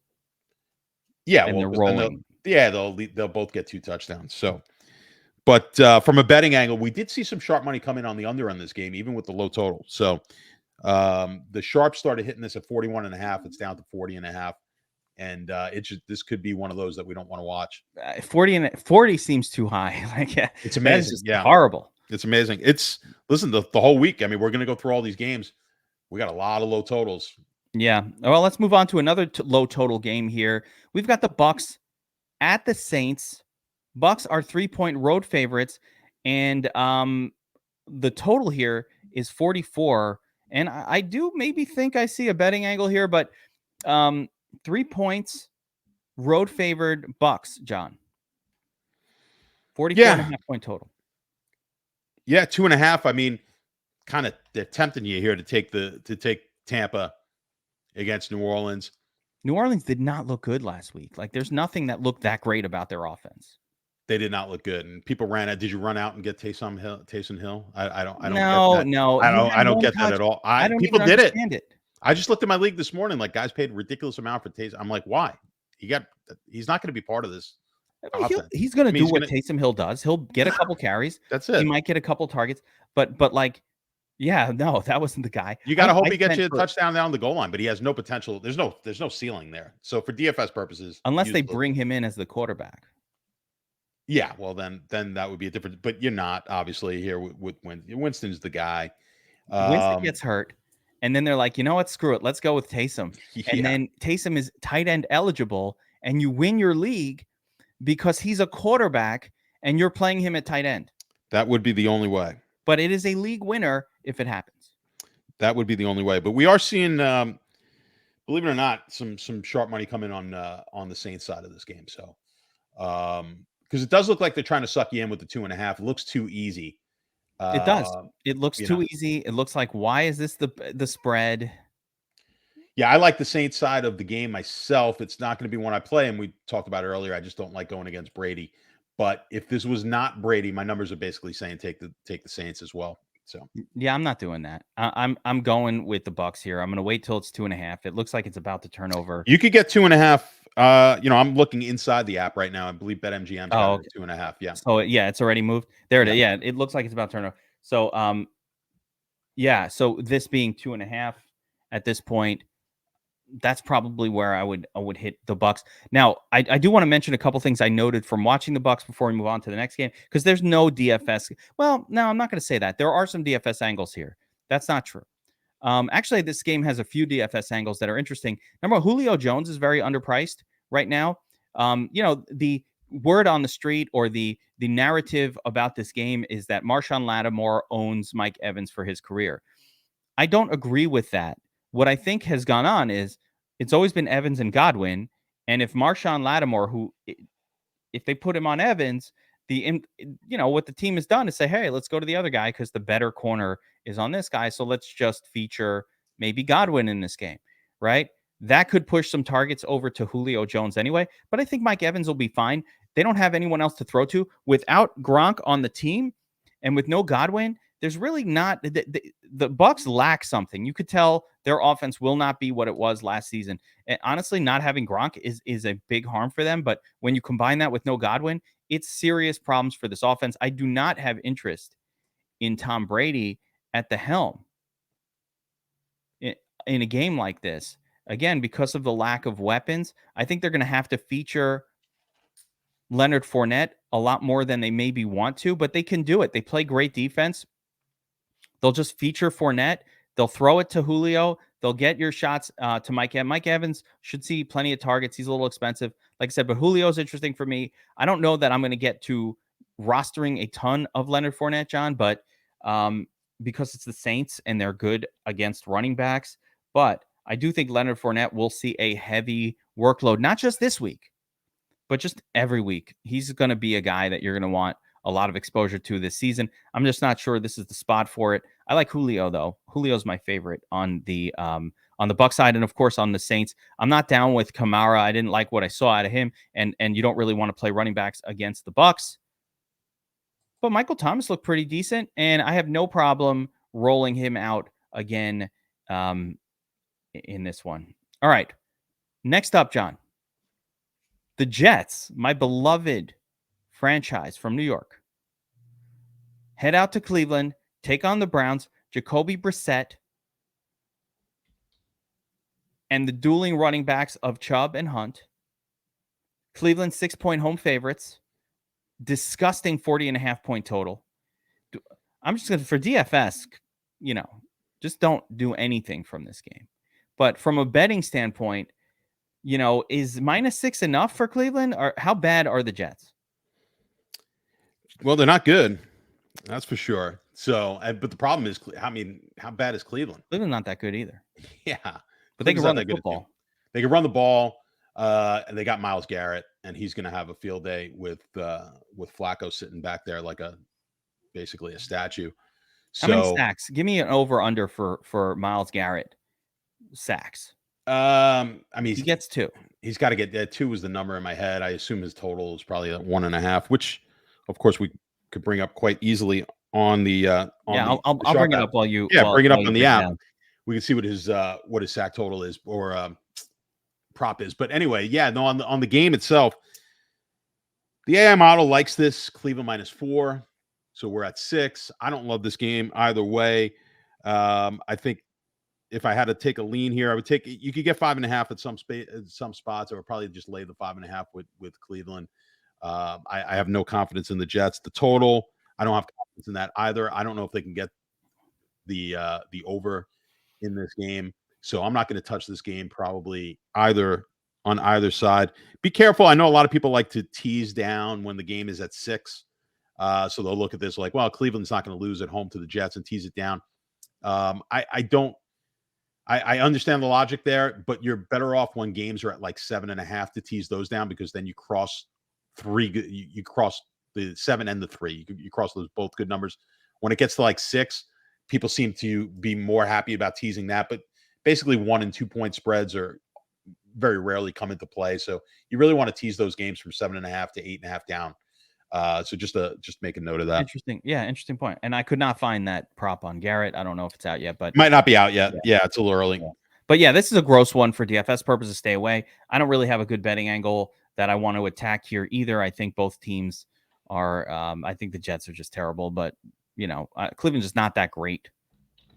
and they're rolling. They'll both get 2 touchdowns. So, but from a betting angle, we did see some sharp money come in on the under on this game, even with the low total. So the sharps started hitting this at 41.5. It's down to 40.5. And this could be one of those that we don't want to watch. 40 seems too high. It's amazing. Yeah, horrible. It's amazing. Listen, the whole week. I mean, we're going to go through all these games. We got a lot of low totals. Yeah. Well, let's move on to another low total game here. We've got the Bucs at the Saints. Bucs are 3-point road favorites, and the total here is 44. And I do maybe think I see a betting angle here, but 3 points, road favored Bucs, John. 44.5 point total. Yeah, 2.5. I mean, kind of they're tempting you here to take Tampa against New Orleans. New Orleans did not look good last week. Like, there's nothing that looked that great about their offense. They did not look good, and people ran out. Did you run out and get Taysom Hill? I don't. No. I don't get that at all. People did it. I just looked at my league this morning. Like, guys paid a ridiculous amount for Taysom. I'm like, why? He's not going to be part of this. He's going to do what Taysom Hill does. He'll get a couple carries. That's it. He might get a couple targets, but like, yeah, no, that wasn't the guy. You got to hope he gets you a touchdown down the goal line, but he has no potential. There's no ceiling there. So for DFS purposes, unless they bring him in as the quarterback. Yeah, well then that would be a different. But you're not obviously here with Winston. Winston's the guy. Winston gets hurt, and then they're like, you know what? Screw it. Let's go with Taysom. Yeah. And then Taysom is tight end eligible, and you win your league because he's a quarterback, and you're playing him at tight end. That would be the only way. But it is a league winner if it happens. That would be the only way. But we are seeing, believe it or not, some sharp money coming on the Saints side of this game. So. Because it does look like they're trying to suck you in with the 2.5. It looks too easy. It does. It looks too easy. It looks like, why is this the spread? Yeah, I like the Saints side of the game myself. It's not going to be one I play, and we talked about it earlier. I just don't like going against Brady. But if this was not Brady, my numbers are basically saying take the Saints as well. So yeah, I'm not doing that. I'm going with the Bucs here. I'm going to wait till it's 2.5. It looks like it's about to turn over. You could get 2.5. I'm looking inside the app right now. I believe BetMGM got 2.5. Yeah. So it's already moved. There it is. Yeah, it looks like it's about to turn over. So so this being 2.5 at this point, that's probably where I would hit the Bucs. Now, I do want to mention a couple things I noted from watching the Bucs before we move on to the next game, because there's no DFS. Well, no, I'm not going to say that. There are some DFS angles here. That's not true. Actually, this game has a few DFS angles that are interesting. Number one, Julio Jones is very underpriced right now. The word on the street, or the narrative about this game, is that Marshawn Lattimore owns Mike Evans for his career. I don't agree with that. What I think has gone on is it's always been Evans and Godwin. And if Marshawn Lattimore, if they put him on Evans, what the team has done is say, hey, let's go to the other guy because the better corner is on this guy. So let's just feature maybe Godwin in this game, right? That could push some targets over to Julio Jones anyway. But I think Mike Evans will be fine. They don't have anyone else to throw to. Without Gronk on the team and with no Godwin, there's really not the Bucs lack something. You could tell their offense will not be what it was last season. And honestly, not having Gronk is a big harm for them. But when you combine that with no Godwin, it's serious problems for this offense. I do not have interest in Tom Brady at the helm in a game like this. Again, because of the lack of weapons, I think they're going to have to feature Leonard Fournette a lot more than they maybe want to, but they can do it. They play great defense. They'll just feature Fournette. They'll throw it to Julio. They'll get your shots to Mike Evans. Mike Evans should see plenty of targets. He's a little expensive, like I said, but Julio's interesting for me. I don't know that I'm going to get to rostering a ton of Leonard Fournette, John, but because it's the Saints and they're good against running backs. But I do think Leonard Fournette will see a heavy workload, not just this week, but just every week. He's going to be a guy that you're going to want a lot of exposure to this season. I'm just not sure this is the spot for it. I like Julio though. Julio's my favorite on the Bucs side, and of course on the Saints. I'm not down with Kamara. I didn't like what I saw out of him, and you don't really want to play running backs against the Bucs. But Michael Thomas looked pretty decent, and I have no problem rolling him out again in this one. All right, next up, John. The Jets, my beloved franchise from New York, head out to Cleveland, take on the Browns, Jacoby Brissett, and the dueling running backs of Chubb and Hunt. Cleveland 6-point home favorites. Disgusting 40.5-point total. I'm just going to, for DFS, just don't do anything from this game. But from a betting standpoint, is -6 enough for Cleveland? Or how bad are the Jets? Well, they're not good. That's for sure. So, but the problem is, how bad is Cleveland? Cleveland's not that good either. Yeah. But they can run the football. They can run the ball. And they got Myles Garrett, and he's going to have a field day with Flacco sitting back there like basically a statue. So, how many sacks? Give me an over/under for Myles Garrett sacks. He gets 2. He's got to get 2 was the number in my head. I assume his total is probably 1.5, which, of course, we could bring up quite easily on the. I'll bring it up while you. Yeah, bring it up on the app. We can see what his sack total is or prop is. But anyway, on the game itself, the AI model likes this Cleveland -4, so we're at 6. I don't love this game either way. I think if I had to take a lean here, I would take. You could get 5.5 at some spots. I would probably just lay the 5.5 with Cleveland. I have no confidence in the Jets. The total, I don't have confidence in that either. I don't know if they can get the over in this game. So I'm not going to touch this game probably on either side. Be careful. I know a lot of people like to tease down when the game is at 6. So they'll look at this like, well, Cleveland's not going to lose at home to the Jets and tease it down. I understand the logic there, but you're better off when games are at like 7.5 to tease those down, because then you cross 3. You cross the 7 and the 3. You cross those both good numbers. When it gets to like 6, people seem to be more happy about teasing that, but basically 1 and 2 point spreads are very rarely come into play. So you really want to tease those games from 7.5 to 8.5 down. So just make a note of that. Interesting. Yeah. Interesting point. And I could not find that prop on Garrett. I don't know if it's out yet, but might not be out yet. Yeah, it's a little early. Yeah. But yeah, this is a gross one for DFS purposes. Stay away. I don't really have a good betting angle that I want to attack here either. I think both teams are, I think the Jets are just terrible, but Cleveland's just not that great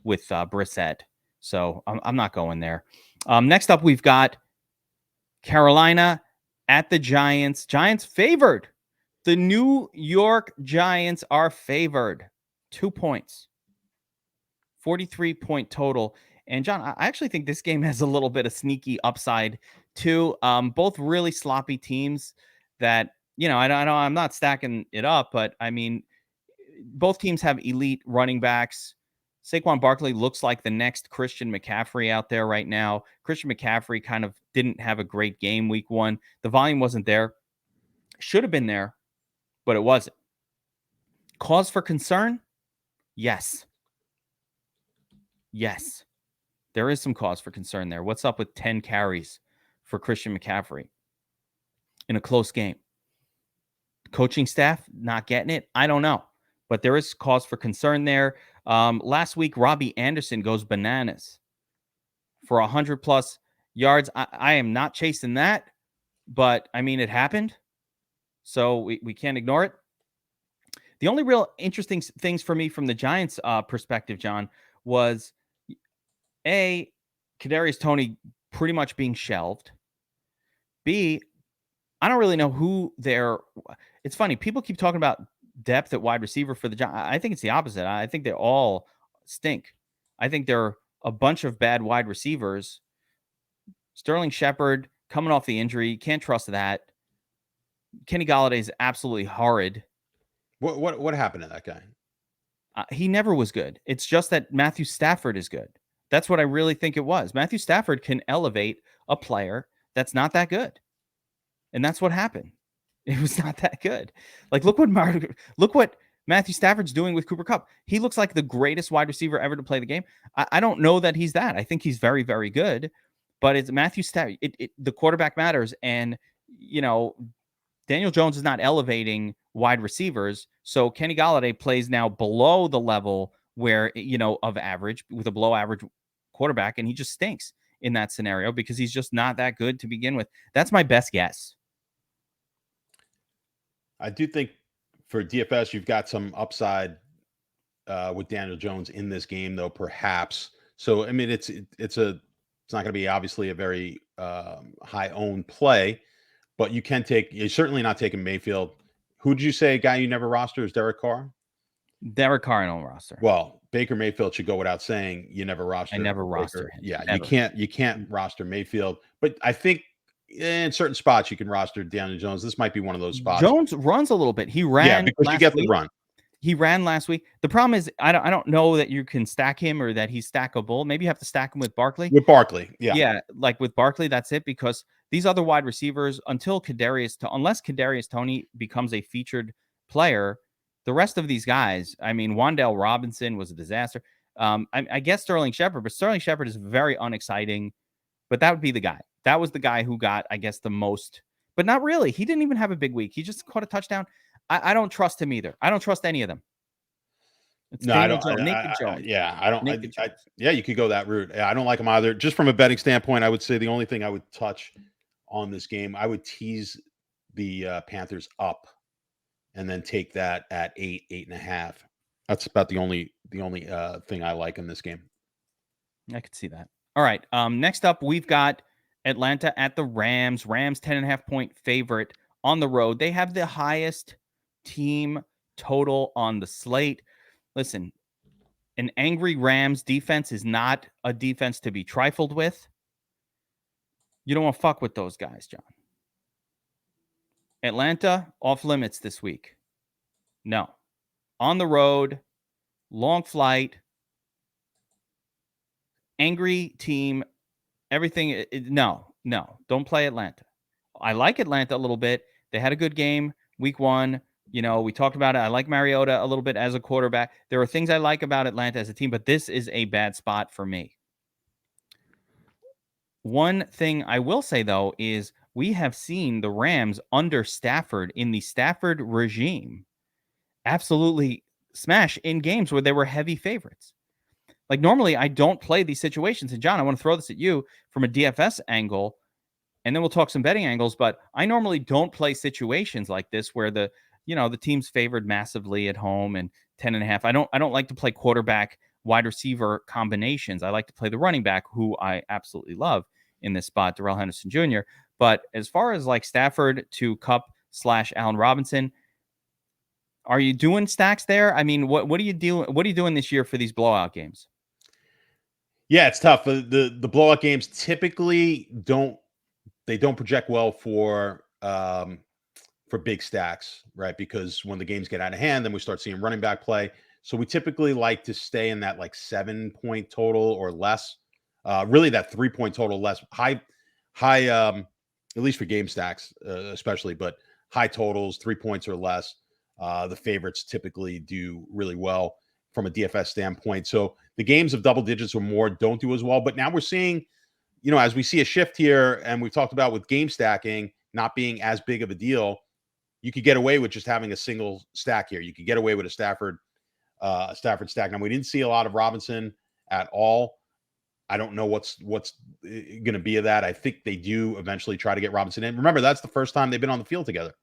with Brissett. So I'm not going there. Next up, we've got Carolina at the Giants. Giants favored. The New York Giants are favored. 2 points. 43-point total. And John, I actually think this game has a little bit of sneaky upside too. Both really sloppy teams that, I'm not stacking it up, but I mean, both teams have elite running backs. Saquon Barkley looks like the next Christian McCaffrey out there right now. Christian McCaffrey kind of didn't have a great game week 1. The volume wasn't there. Should have been there, but it wasn't. Cause for concern? Yes. Yes. There is some cause for concern there. What's up with 10 carries for Christian McCaffrey in a close game? Coaching staff not getting it? I don't know. But there is cause for concern there. Last week, Robbie Anderson goes bananas for 100+ yards. I am not chasing that, but I mean, it happened. So we can't ignore it. The only real interesting things for me from the Giants' perspective, John, was Kadarius Toney pretty much being shelved. B, I don't really know who they're. It's funny. People keep talking about depth at wide receiver for the Giants. I think it's the opposite. I think they all stink. I think they're a bunch of bad wide receivers. Sterling Shepard coming off the injury. Can't trust that. Kenny Galladay is absolutely horrid. What happened to that guy? He never was good. It's just that Matthew Stafford is good. That's what I really think it was. Matthew Stafford can elevate a player that's not that good. And that's what happened. It was not that good. Like, look what Matthew Stafford's doing with Cooper Kupp. He looks like the greatest wide receiver ever to play the game. I don't know that he's that. I think he's very, very good. But it's Matthew Stafford. The quarterback matters. And, Daniel Jones is not elevating wide receivers. So Kenny Galladay plays now below the level where, of average, with a below average quarterback. And he just stinks in that scenario because he's just not that good to begin with. That's my best guess. I do think for DFS, you've got some upside with Daniel Jones in this game, though, perhaps. So, I mean, it's not going to be obviously a very high owned play, but you're certainly not taking Mayfield. Who did you say a guy you never roster is Derek Carr? Derek Carr in on roster. Well, Baker Mayfield should go without saying. You never roster. I never roster him. Yeah, ever. you can't roster Mayfield, but I think in certain spots you can roster Daniel Jones. This might be one of those spots. Jones runs a little bit. He ran because you get the run. He ran last week. The problem is I don't know that you can stack him or that he's stackable. Maybe you have to stack him with Barkley. Yeah, like with Barkley, that's it. Because these other wide receivers, unless Kadarius Toney becomes a featured player, the rest of these guys, I mean, Wan'Dale Robinson was a disaster. I guess Sterling Shepard, but Sterling Shepard is very unexciting. But that would be the guy. That was the guy who got, I guess, the most. But not really. He didn't even have a big week. He just caught a touchdown. I don't trust him either. I don't trust any of them. I don't. You could go that route. I don't like him either. Just from a betting standpoint, I would say the only thing I would touch on this game, I would tease the Panthers up, and then take that at 8.5. That's about the only thing I like in this game. I could see that. All right. Next up, we've got Atlanta at the Rams. Rams 10.5 point favorite on the road. They have the highest team total on the slate. Listen, an angry Rams defense is not a defense to be trifled with. You don't want to fuck with those guys, John. Atlanta off limits this week. No. On the road, long flight, angry team, everything. No, don't play Atlanta. I like Atlanta a little bit. They had a good game week 1. We talked about it. I like Mariota a little bit as a quarterback. There are things I like about Atlanta as a team, but this is a bad spot for me. One thing I will say, though, is we have seen the Rams under Stafford in the Stafford regime absolutely smash in games where they were heavy favorites. Like, normally I don't play these situations. And John, I want to throw this at you from a DFS angle, and then we'll talk some betting angles, but I normally don't play situations like this where the team's favored massively at home and 10.5. I don't like to play quarterback wide receiver combinations. I like to play the running back, who I absolutely love in this spot, Darrell Henderson Jr. But as far as like Stafford to Kupp / Allen Robinson, are you doing stacks there? I mean, what are you doing? What are you doing this year for these blowout games? Yeah, it's tough. The blowout games typically don't project well for big stacks, right? Because when the games get out of hand, then we start seeing running back play. So we typically like to stay in that like 7-point total or less. Really, that 3-point total less. High, at least for game stacks, especially, but high totals, 3 points or less. The favorites typically do really well from a DFS standpoint. So the games of double digits or more don't do as well. But now we're seeing, as we see a shift here, and we've talked about with game stacking not being as big of a deal, you could get away with just having a single stack here. You could get away with a Stafford stack. Now, we didn't see a lot of Robinson at all. I don't know what's going to be of that. I think they do eventually try to get Robinson in. Remember, that's the first time they've been on the field together.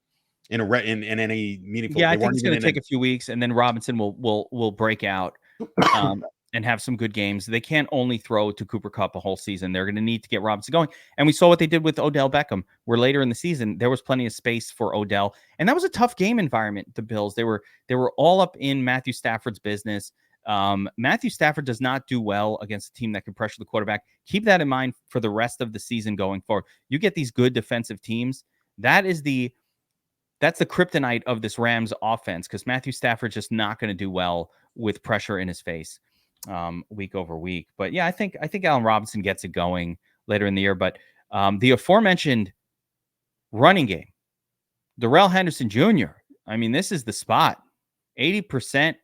in any meaningful. Yeah, I They think weren't it's even going to in take a few weeks, and then Robinson will break out and have some good games. They can't only throw to Cooper Kupp a whole season. They're going to need to get Robinson going. And we saw what they did with Odell Beckham, where later in the season there was plenty of space for Odell, and that was a tough game environment. The Bills, they were all up in Matthew Stafford's business. Matthew Stafford does not do well against a team that can pressure the quarterback. Keep that in mind for the rest of the season going forward. You get these good defensive teams. That's the kryptonite of this Rams offense, because Matthew Stafford's just not going to do well with pressure in his face week over week. But yeah, I think Allen Robinson gets it going later in the year. But the aforementioned running game, Darrell Henderson Jr., I mean, this is the spot. 80%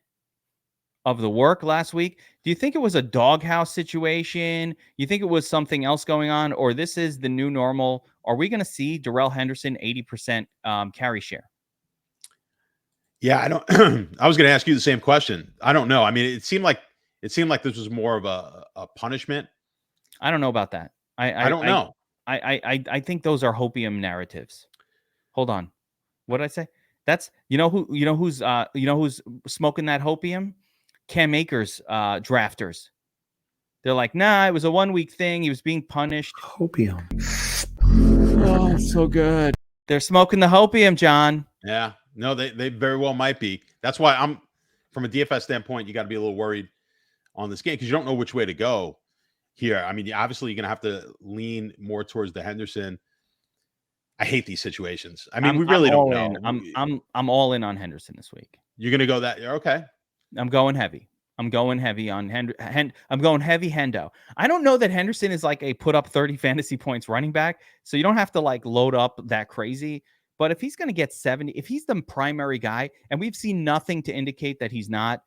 of the work last week. Do you think it was a doghouse situation? You think it was something else going on, or this is the new normal? Are we going to see Darrell Henderson 80% carry share? Yeah, I don't. I was going to ask you the same question. I don't know. I mean, it seemed like this was more of a punishment. I don't know about that. I don't know. I think those are hopium narratives. Hold on. What did I say? That's who's smoking that hopium? Cam Akers drafters. They're like, nah, it was a 1 week thing. He was being punished. Hopium. Oh, so good. They're smoking the hopium, John. Yeah. No, they very well might be. That's why I'm, from a DFS standpoint, you got to be a little worried on this game because you don't know which way to go here. I mean, obviously you're going to have to lean more towards the Henderson. I hate these situations. I mean, we really don't know. I'm all in on Henderson this week. You're going to go that? Okay. I'm going heavy. I'm going heavy on I'm going heavy Hendo. I don't know that Henderson is like a put up 30 fantasy points running back, so you don't have to like load up that crazy. But if he's going to get 70, if he's the primary guy, and we've seen nothing to indicate that he's not,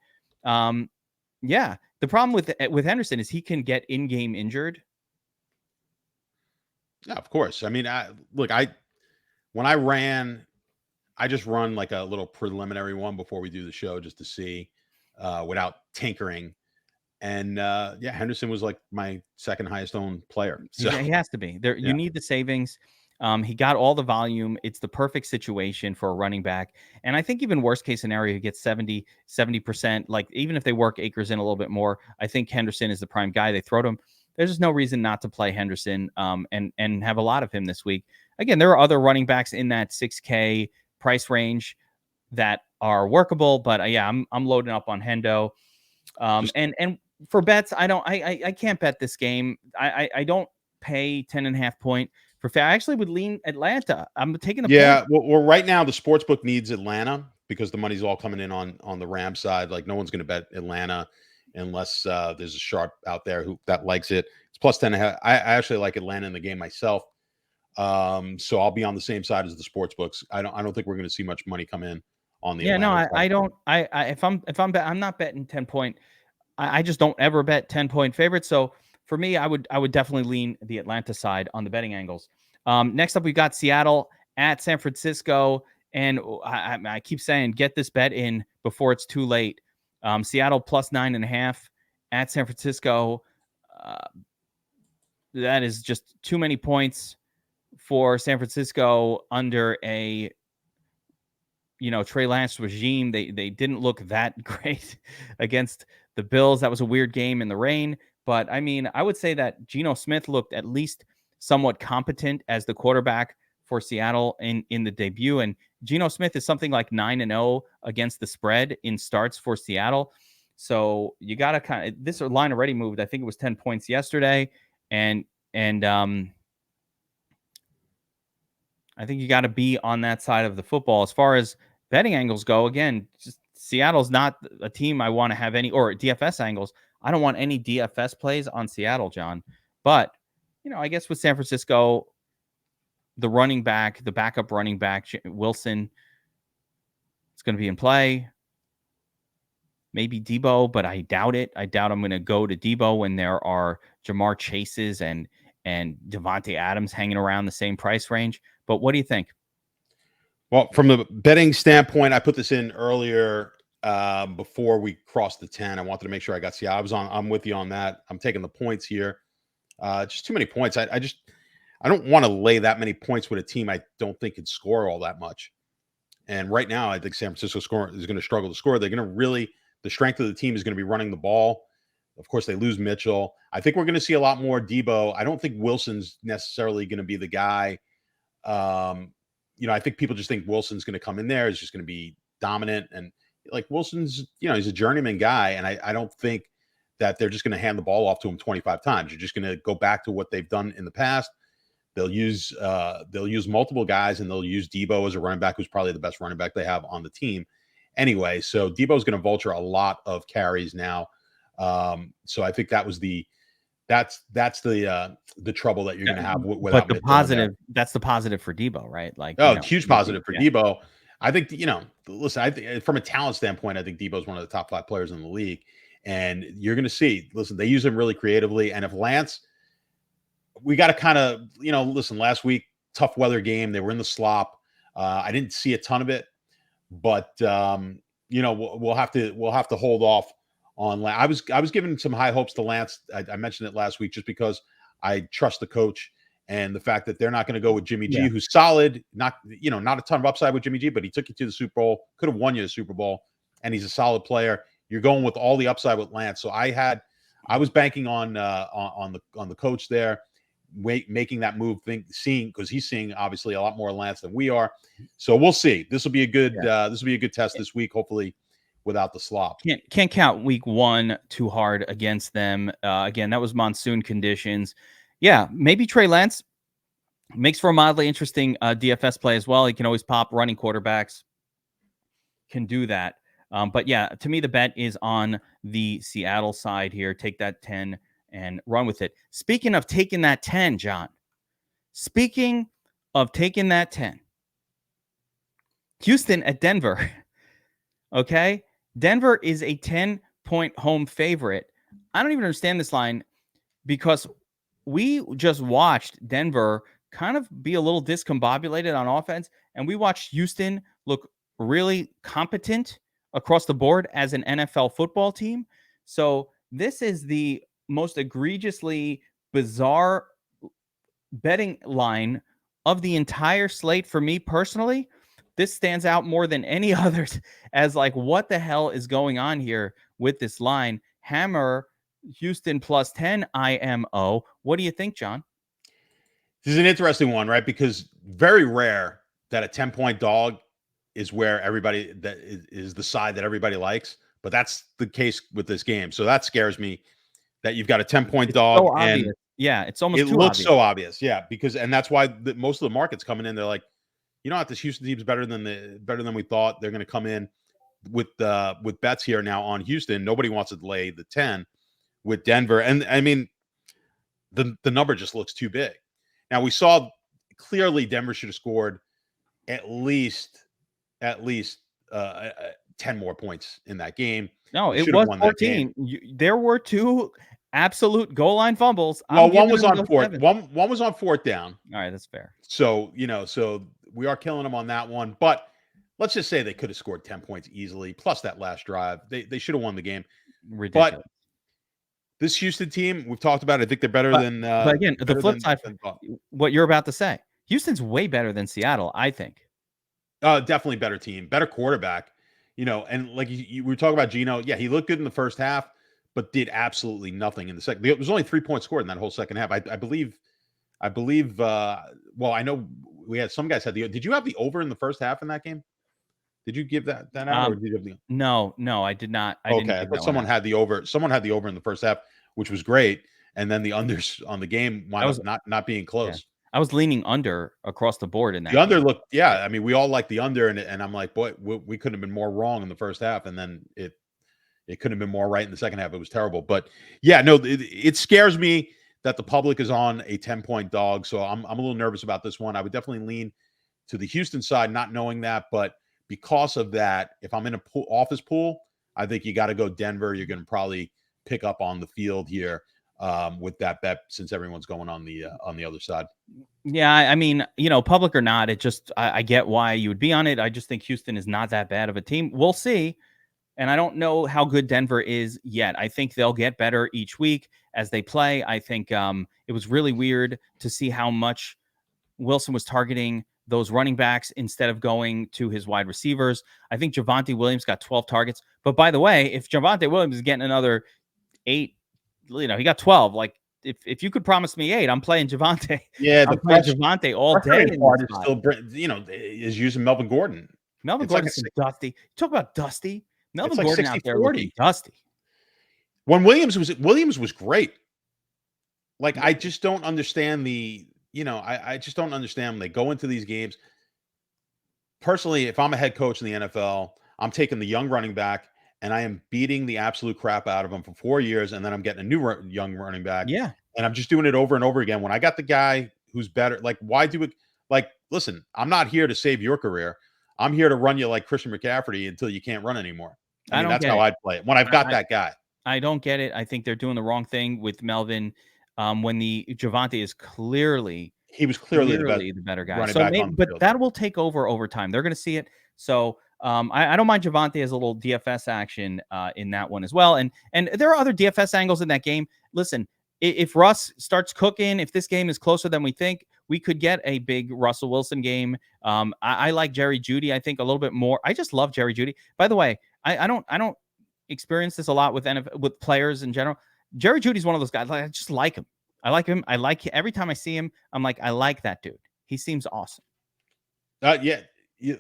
yeah. The problem with Henderson is he can get in-game injured. Yeah, of course. I mean, when I ran, I just run like a little preliminary one before we do the show just to see without tinkering. And yeah, Henderson was like my second highest owned player. So he has to be there. You need the savings. He got all the volume. It's the perfect situation for a running back. And I think even worst case scenario, he gets 70%. Like even if they work Akers in a little bit more, I think Henderson is the prime guy. They throw to him. There's just no reason not to play Henderson and have a lot of him this week. Again, there are other running backs in that 6K price range that are workable, but yeah, I'm loading up on Hendo. And for bets, I can't bet this game. I don't pay 10.5 point for fair. I actually would lean Atlanta. I'm taking the point. Well, right now the sports book needs Atlanta because the money's all coming in on the Rams side. Like no one's going to bet Atlanta unless there's a sharp out there that likes it. It's plus 10.5. I actually like Atlanta in the game myself. So I'll be on the same side as the sports books. I don't think we're going to see much money come in on the Atlanta I don't. I'm not betting 10 point. I just don't ever bet 10 point favorites. So for me, I would definitely lean the Atlanta side on the betting angles. Next up, we've got Seattle at San Francisco, and I keep saying get this bet in before it's too late. Seattle plus 9.5 at San Francisco. That is just too many points for San Francisco under a Trey Lance regime. They didn't look that great against the Bills. That was a weird game in the rain. But I mean, I would say that Geno Smith looked at least somewhat competent as the quarterback for Seattle in the debut. And Geno Smith is something like 9-0 against the spread in starts for Seattle. So you got to this line already moved. I think it was 10 points yesterday. And I think you got to be on that side of the football. As far as betting angles go, again, just Seattle's not a team I want to have any, or DFS angles. I don't want any DFS plays on Seattle, John. But, I guess with San Francisco, the backup running back, Wilson, it's going to be in play. Maybe Debo, but I doubt it. I doubt I'm going to go to Debo when there are Jamar Chases and Devontae Adams hanging around the same price range. But what do you think? Well, from the betting standpoint, I put this in earlier before we crossed the 10. I wanted to make sure I got Seattle. I'm with you on that. I'm taking the points here. Just too many points. I don't want to lay that many points with a team I don't think could score all that much. And right now, I think San Francisco is going to struggle to score. They're going to really, the strength of the team is going to be running the ball. Of course, they lose Mitchell. I think we're going to see a lot more Debo. I don't think Wilson's necessarily going to be the guy. I think people just think Wilson's going to come in there. Is just going to be dominant. And like Wilson's, he's a journeyman guy. And I don't think that they're just going to hand the ball off to him 25 times. You're just going to go back to what they've done in the past. They'll use multiple guys, and they'll use Debo as a running back, who's probably the best running back they have on the team. Anyway, so Debo's going to vulture a lot of carries now. So I think that's the trouble that you're going to have without. But the positive, that's the positive for Debo, right? Like, huge positive for Debo. I think listen. I think from a talent standpoint, I think Debo's one of the top 5 players in the league, and you're going to see. Listen, they use him really creatively, and if Lance. We got to kind of, listen, last week, tough weather game. They were in the slop. I didn't see a ton of it, but we'll have to hold off on. I was giving some high hopes to Lance. I mentioned it last week just because I trust the coach and the fact that they're not going to go with Jimmy G, who's solid. Not a ton of upside with Jimmy G, but he took you to the Super Bowl, could have won you the Super Bowl, and he's a solid player. You're going with all the upside with Lance. So I was banking on the coach there. Making that move, because he's seeing obviously a lot more Lance than we are. So we'll see. This will be a good test this week, hopefully without the slop. Can't count week 1 too hard against them. Again, that was monsoon conditions. Yeah, maybe Trey Lance makes for a mildly interesting DFS play as well. He can always pop running quarterbacks. Can do that. But yeah, to me, the bet is on the Seattle side here. Take that 10 and run with it. Speaking of taking that 10, John. Speaking of taking that 10. Houston at Denver. Okay? Denver is a 10-point home favorite. I don't even understand this line because we just watched Denver kind of be a little discombobulated on offense, and we watched Houston look really competent across the board as an NFL football team. So this is the most egregiously bizarre betting line of the entire slate for me personally. This stands out more than any others as like, what the hell is going on here with this line? Hammer Houston plus 10 IMO. What do you think, John? This is an interesting one, right? Because very rare that a 10-point dog is where everybody that is the side that everybody likes, but that's the case with this game. So that scares me. That you've got a 10-point dog, so and it's almost it looks so obvious, and that's why most of the market's coming in. They're like, this Houston team's better than we thought. They're going to come in with bets here now on Houston. Nobody wants to lay the 10 with Denver, and I mean, the number just looks too big. Now we saw clearly Denver should have scored at least 10 more points in that game. No, it was 14. There were 2 absolute goal line fumbles. Well, one was on fourth. One was on 4th down. All right, that's fair. So so we are killing them on that one. But let's just say they could have scored 10 points easily. Plus that last drive, they should have won the game. Ridiculous. But this Houston team, we've talked about it. I think they're better than. But again, the flip side, what you're about to say, Houston's way better than Seattle, I think. Definitely better team, better quarterback. And like we were talking about Geno. Yeah, he looked good in the first half, but did absolutely nothing in the second. There was only 3 points scored in that whole second half. I believe. Well, I know we had some guys had the. Did you have the over in the first half in that game? Did you give that out, or did you have the? No, I did not. But someone had the over. Someone had the over in the first half, which was great, and then the unders on the game wound up not being close. Yeah. I was leaning under across the board in that. The under looked, I mean, we all like the under, and I'm like, boy, we couldn't have been more wrong in the first half, and then it couldn't have been more right in the second half. It was terrible, but it scares me that the public is on a 10-point dog, so I'm a little nervous about this one. I would definitely lean to the Houston side, not knowing that, but because of that, if I'm in a office pool, I think you got to go Denver. You're going to probably pick up on the field here with that bet, since everyone's going on the other side. Yeah, I mean, public or not, it just I get why you would be on it. I just think Houston is not that bad of a team. We'll see. And I don't know how good Denver is yet. I think they'll get better each week as they play. I think it was really weird to see how much Wilson was targeting those running backs instead of going to his wide receivers. I think Javonte Williams got 12 targets. But by the way, if Javonte Williams is getting another 8, he got 12. Like, if you could promise me 8, I'm playing Javonte. Yeah, I'm playing Javonte all day. Part is still, is using Melvin Gordon. Melvin Gordon's dusty. Talk about dusty. Melvin Gordon out there 60-40. looking dusty. When Williams was great. Like, I just don't understand I just don't understand when they go into these games. Personally, if I'm a head coach in the NFL, I'm taking the young running back and I am beating the absolute crap out of him for 4 years, and then I'm getting a new young running back. Yeah. And I'm just doing it over and over again. When I got the guy who's better, like, why do it? Like, listen, I'm not here to save your career. I'm here to run you like Christian McCaffrey until you can't run anymore. I mean, that's how I'd play it when I've got that guy. I don't get it. I think they're doing the wrong thing with Melvin. When the Javonte is clearly the better guy. So but that will take over time. They're going to see it. So I don't mind Javonte as a little DFS action in that one as well. And there are other DFS angles in that game. Listen, if Russ starts cooking, if this game is closer than we think, we could get a big Russell Wilson game. I like Jerry Jeudy, I think, a little bit more. I just love Jerry Jeudy. By the way, I don't experience this a lot with with players in general. Jerry Jeudy's one of those guys. I just like him. I like him. Every time I see him, I'm like, I like that dude. He seems awesome. Yeah.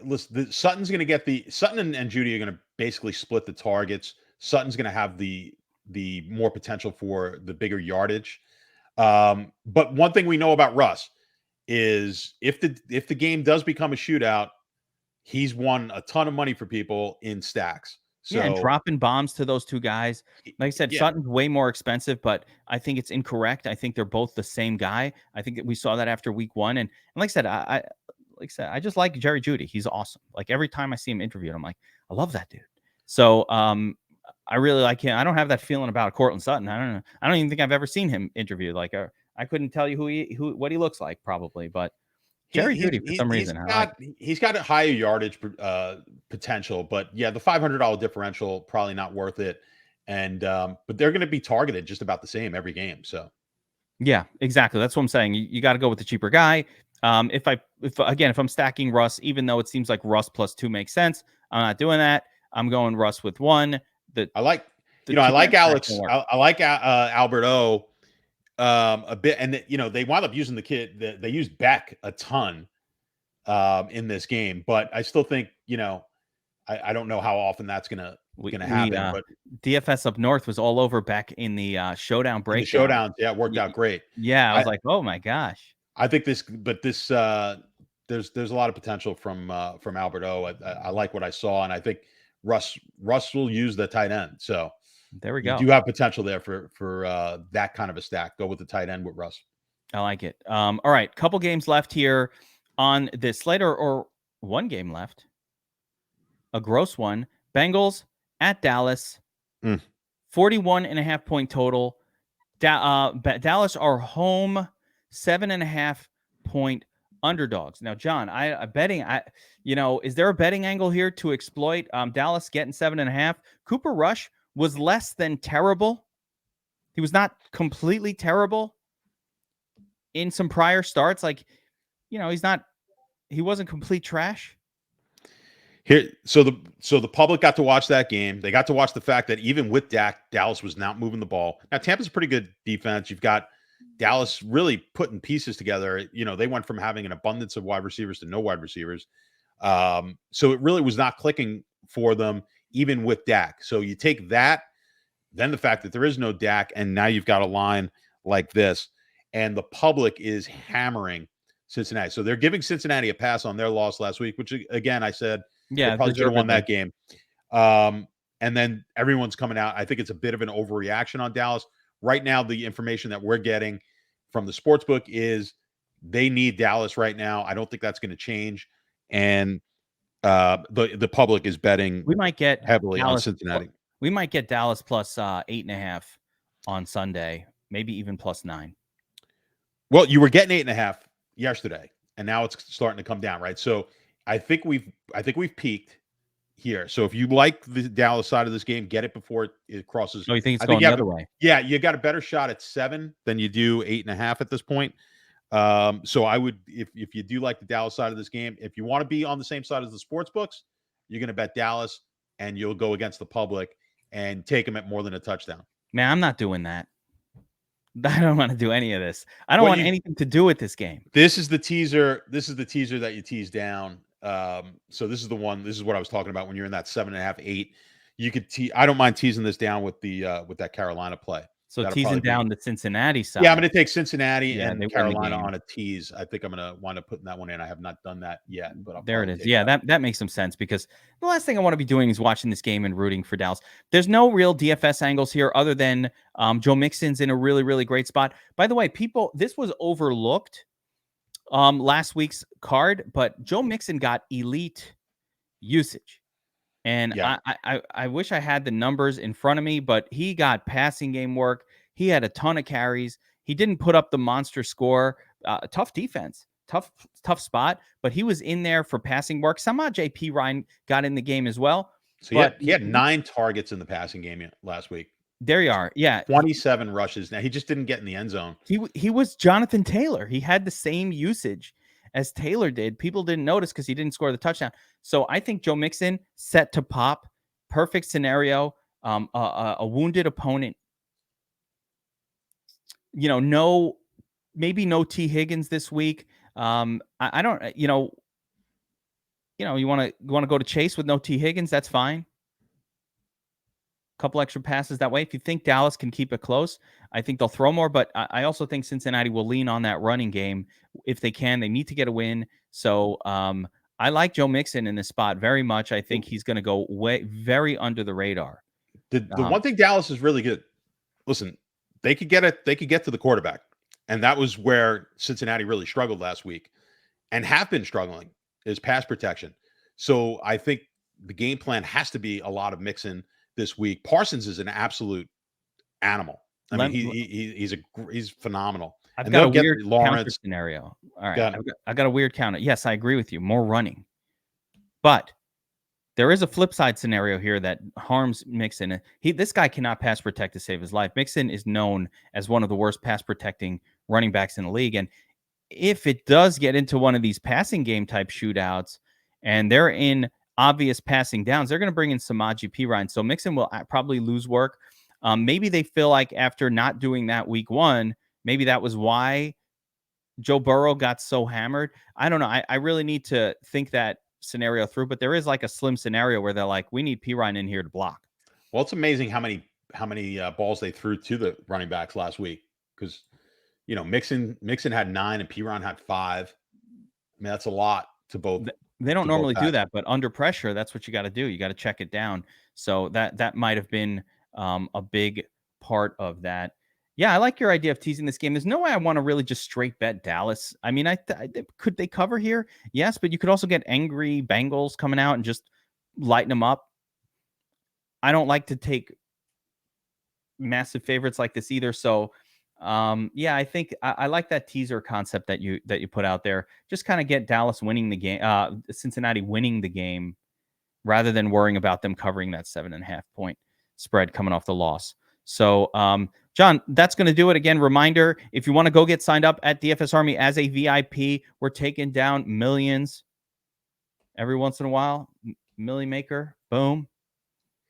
Listen, Sutton's going to get Sutton and Jeudy are going to basically split the targets. Sutton's going to have the more potential for the bigger yardage. But one thing we know about Russ is if the game does become a shootout, he's won a ton of money for people in stacks. So, and dropping bombs to those two guys. Like I said, Sutton's way more expensive, but I think it's incorrect. I think they're both the same guy. I think that we saw that after week 1. And like I said, I just like Jerry Jeudy. He's awesome. Like, every time I see him interviewed, I'm like, I love that dude. So I really like him. I don't have that feeling about Courtland Sutton. I don't know. I don't even think I've ever seen him interviewed. Like, I couldn't tell you what he looks like, probably, but Jerry Jeudy, for some reason, he's got a higher yardage potential, but yeah, the $500 differential probably not worth it. And but they're going to be targeted just about the same every game. So yeah, exactly. That's what I'm saying. You got to go with the cheaper guy. If I'm stacking Russ, even though it seems like Russ +2 makes sense, I'm not doing that. I'm going Russ with 1. I like Alex. I like Albert O. A bit, and they wound up using the kid. They used Beck a ton in this game, but I still think I don't know how often that's gonna happen. But DFS up north was all over Beck in the showdown break. The showdowns, yeah, it worked out great. Yeah, I was like, oh my gosh. I think there's a lot of potential from Albert O. I like what I saw, and I think Russ will use the tight end. So there we go. You do have potential there for that kind of a stack. Go with the tight end with Russ. I like it. All right, couple games left here on this slate, or one game left. A gross one. Bengals at Dallas. 41.5 point total. Dallas are home 7.5 point underdogs. Now, John, is there a betting angle here to exploit Dallas getting 7.5? Cooper Rush was less than terrible. He was not completely terrible in some prior starts. Like, he wasn't complete trash. Here, so the public got to watch that game. They got to watch the fact that even with Dak, Dallas was not moving the ball. Now, Tampa's a pretty good defense. You've got Dallas really putting pieces together. They went from having an abundance of wide receivers to no wide receivers. So it really was not clicking for them, even with Dak. So you take that, then the fact that there is no Dak, and now you've got a line like this, and the public is hammering Cincinnati. So they're giving Cincinnati a pass on their loss last week, which, again, I said, they probably should have won that game. And then everyone's coming out. I think it's a bit of an overreaction on Dallas. Right now, the information that we're getting from the sportsbook is they need Dallas right now. I don't think that's going to change. And the public is betting we might get heavily Dallas, on Cincinnati. We might get Dallas plus 8.5 on Sunday, maybe even plus 9. Well, you were getting 8.5 yesterday, and now it's starting to come down, right? So I think we've peaked here. So if you like the Dallas side of this game, get it before it crosses. Oh, you think it's going the other way? Yeah, you got a better shot at 7 than you do 8.5 at this point. So I would, if you do like the Dallas side of this game, if you want to be on the same side as the sports books, you're going to bet Dallas, and you'll go against the public and take them at more than a touchdown. Man, I'm not doing that. I don't want to do any of this. I don't want anything to do with this game. This is the teaser. This is the teaser that you tease down. So this is the one. This is what I was talking about when you're in that 7.5, 8. You could I don't mind teasing this down with that Carolina play. So teasing down the Cincinnati side. Yeah, I'm going to take Cincinnati and Carolina on a tease. I think I'm going to wind up putting that one in. I have not done that yet, but there it is. Yeah, that makes some sense, because the last thing I want to be doing is watching this game and rooting for Dallas. There's no real DFS angles here other than Joe Mixon's in a really, really great spot. By the way, this was overlooked last week's card, but Joe Mixon got elite usage. And yeah. I wish I had the numbers in front of me, but he got passing game work. He had a ton of carries. He didn't put up the monster score. Tough defense, tough spot, but he was in there for passing work. Somehow JP Ryan got in the game as well. So he had 9 targets in the passing game last week. There you are. Yeah. 27 rushes. Now, he just didn't get in the end zone. He was Jonathan Taylor. He had the same usage as Taylor did. People didn't notice because he didn't score the touchdown. So I think Joe Mixon set to pop. Perfect scenario. A wounded opponent. Maybe no T. Higgins this week. I don't. You want to go to Chase with no T. Higgins. That's fine. Couple extra passes that way. If you think Dallas can keep it close, I think they'll throw more. But I also think Cincinnati will lean on that running game if they can. They need to get a win. So I like Joe Mixon in this spot very much. I think he's going to go very under the radar. The one thing Dallas is really good. Listen, they could get it. They could get to the quarterback, and that was where Cincinnati really struggled last week, and have been struggling, is pass protection. So I think the game plan has to be a lot of Mixon this week. Parsons is an absolute animal. I mean, he's phenomenal. I've got a weird counter scenario. All right, I got a weird counter. Yes, I agree with you. More running, but there is a flip side scenario here that harms Mixon. This guy cannot pass protect to save his life. Mixon is known as one of the worst pass protecting running backs in the league, and if it does get into one of these passing game type shootouts, and they're in obvious passing downs, they're going to bring in Samaje Perine. So Mixon will probably lose work. Maybe they feel like after not doing that week 1, maybe that was why Joe Burrow got so hammered. I don't know. I really need to think that scenario through, but there is like a slim scenario where they're like, we need Perine in here to block. Well, it's amazing how many balls they threw to the running backs last week, because Mixon had 9 and Perine had 5. I mean, that's a lot to both. They don't normally do that, but under pressure, that's what you got to do. You got to check it down. So that might have been a big part of that. Yeah, I like your idea of teasing this game. There's no way I want to really just straight bet Dallas. I mean, could they cover here? Yes, but you could also get angry Bengals coming out and just lighten them up. I don't like to take massive favorites like this either. So, I think I like that teaser concept that you put out there. Just kind of get Dallas winning the game, Cincinnati winning the game, rather than worrying about them covering that 7.5 point spread coming off the loss. So, John, that's going to do it. Again, reminder, if you want to go get signed up at DFS Army as a VIP, we're taking down millions every once in a while. Millie Maker, boom.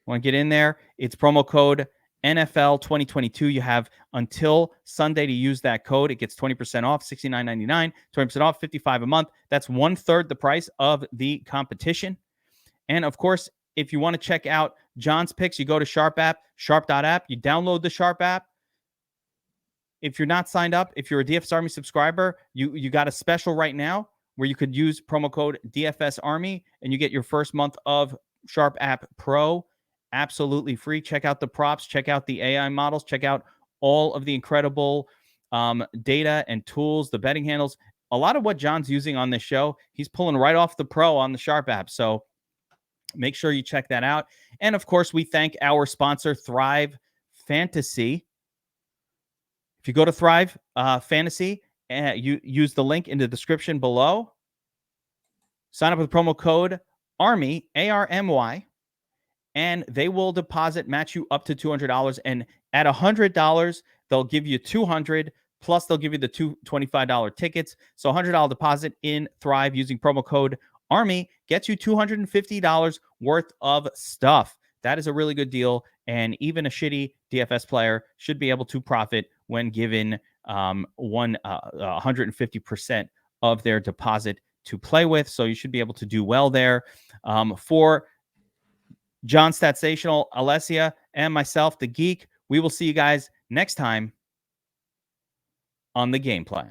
Want to get in there? It's promo code NFL 2022. You have until Sunday to use that code. It gets 20% off, $69.99, 20% off, $55 a month. That's 1/3 the price of the competition. And of course, if you want to check out John's picks, you go to Sharp app, sharp.app. You download the Sharp app. If you're not signed up, if you're a DFS Army subscriber, you got a special right now where you could use promo code DFS Army and you get your first month of Sharp app Pro absolutely free. Check out the props, check out the AI models, check out all of the incredible data and tools, the betting handles. A lot of what John's using on this show, he's pulling right off the Pro on the Sharp app. So make sure you check that out. And of course, we thank our sponsor, Thrive Fantasy. If you go to Thrive Fantasy, you use the link in the description below. Sign up with promo code ARMY, ARMY, and they will match you up to $200. And at $100, they'll give you $200 Plus, they'll give you the two $25 tickets. So $100 deposit in Thrive using promo code ARMY gets you $250 worth of stuff. That is a really good deal. And even a shitty DFS player should be able to profit when given 150% of their deposit to play with. So you should be able to do well there. For John Statsational, Alessia, and myself, the Geek, we will see you guys next time on the Gameplan.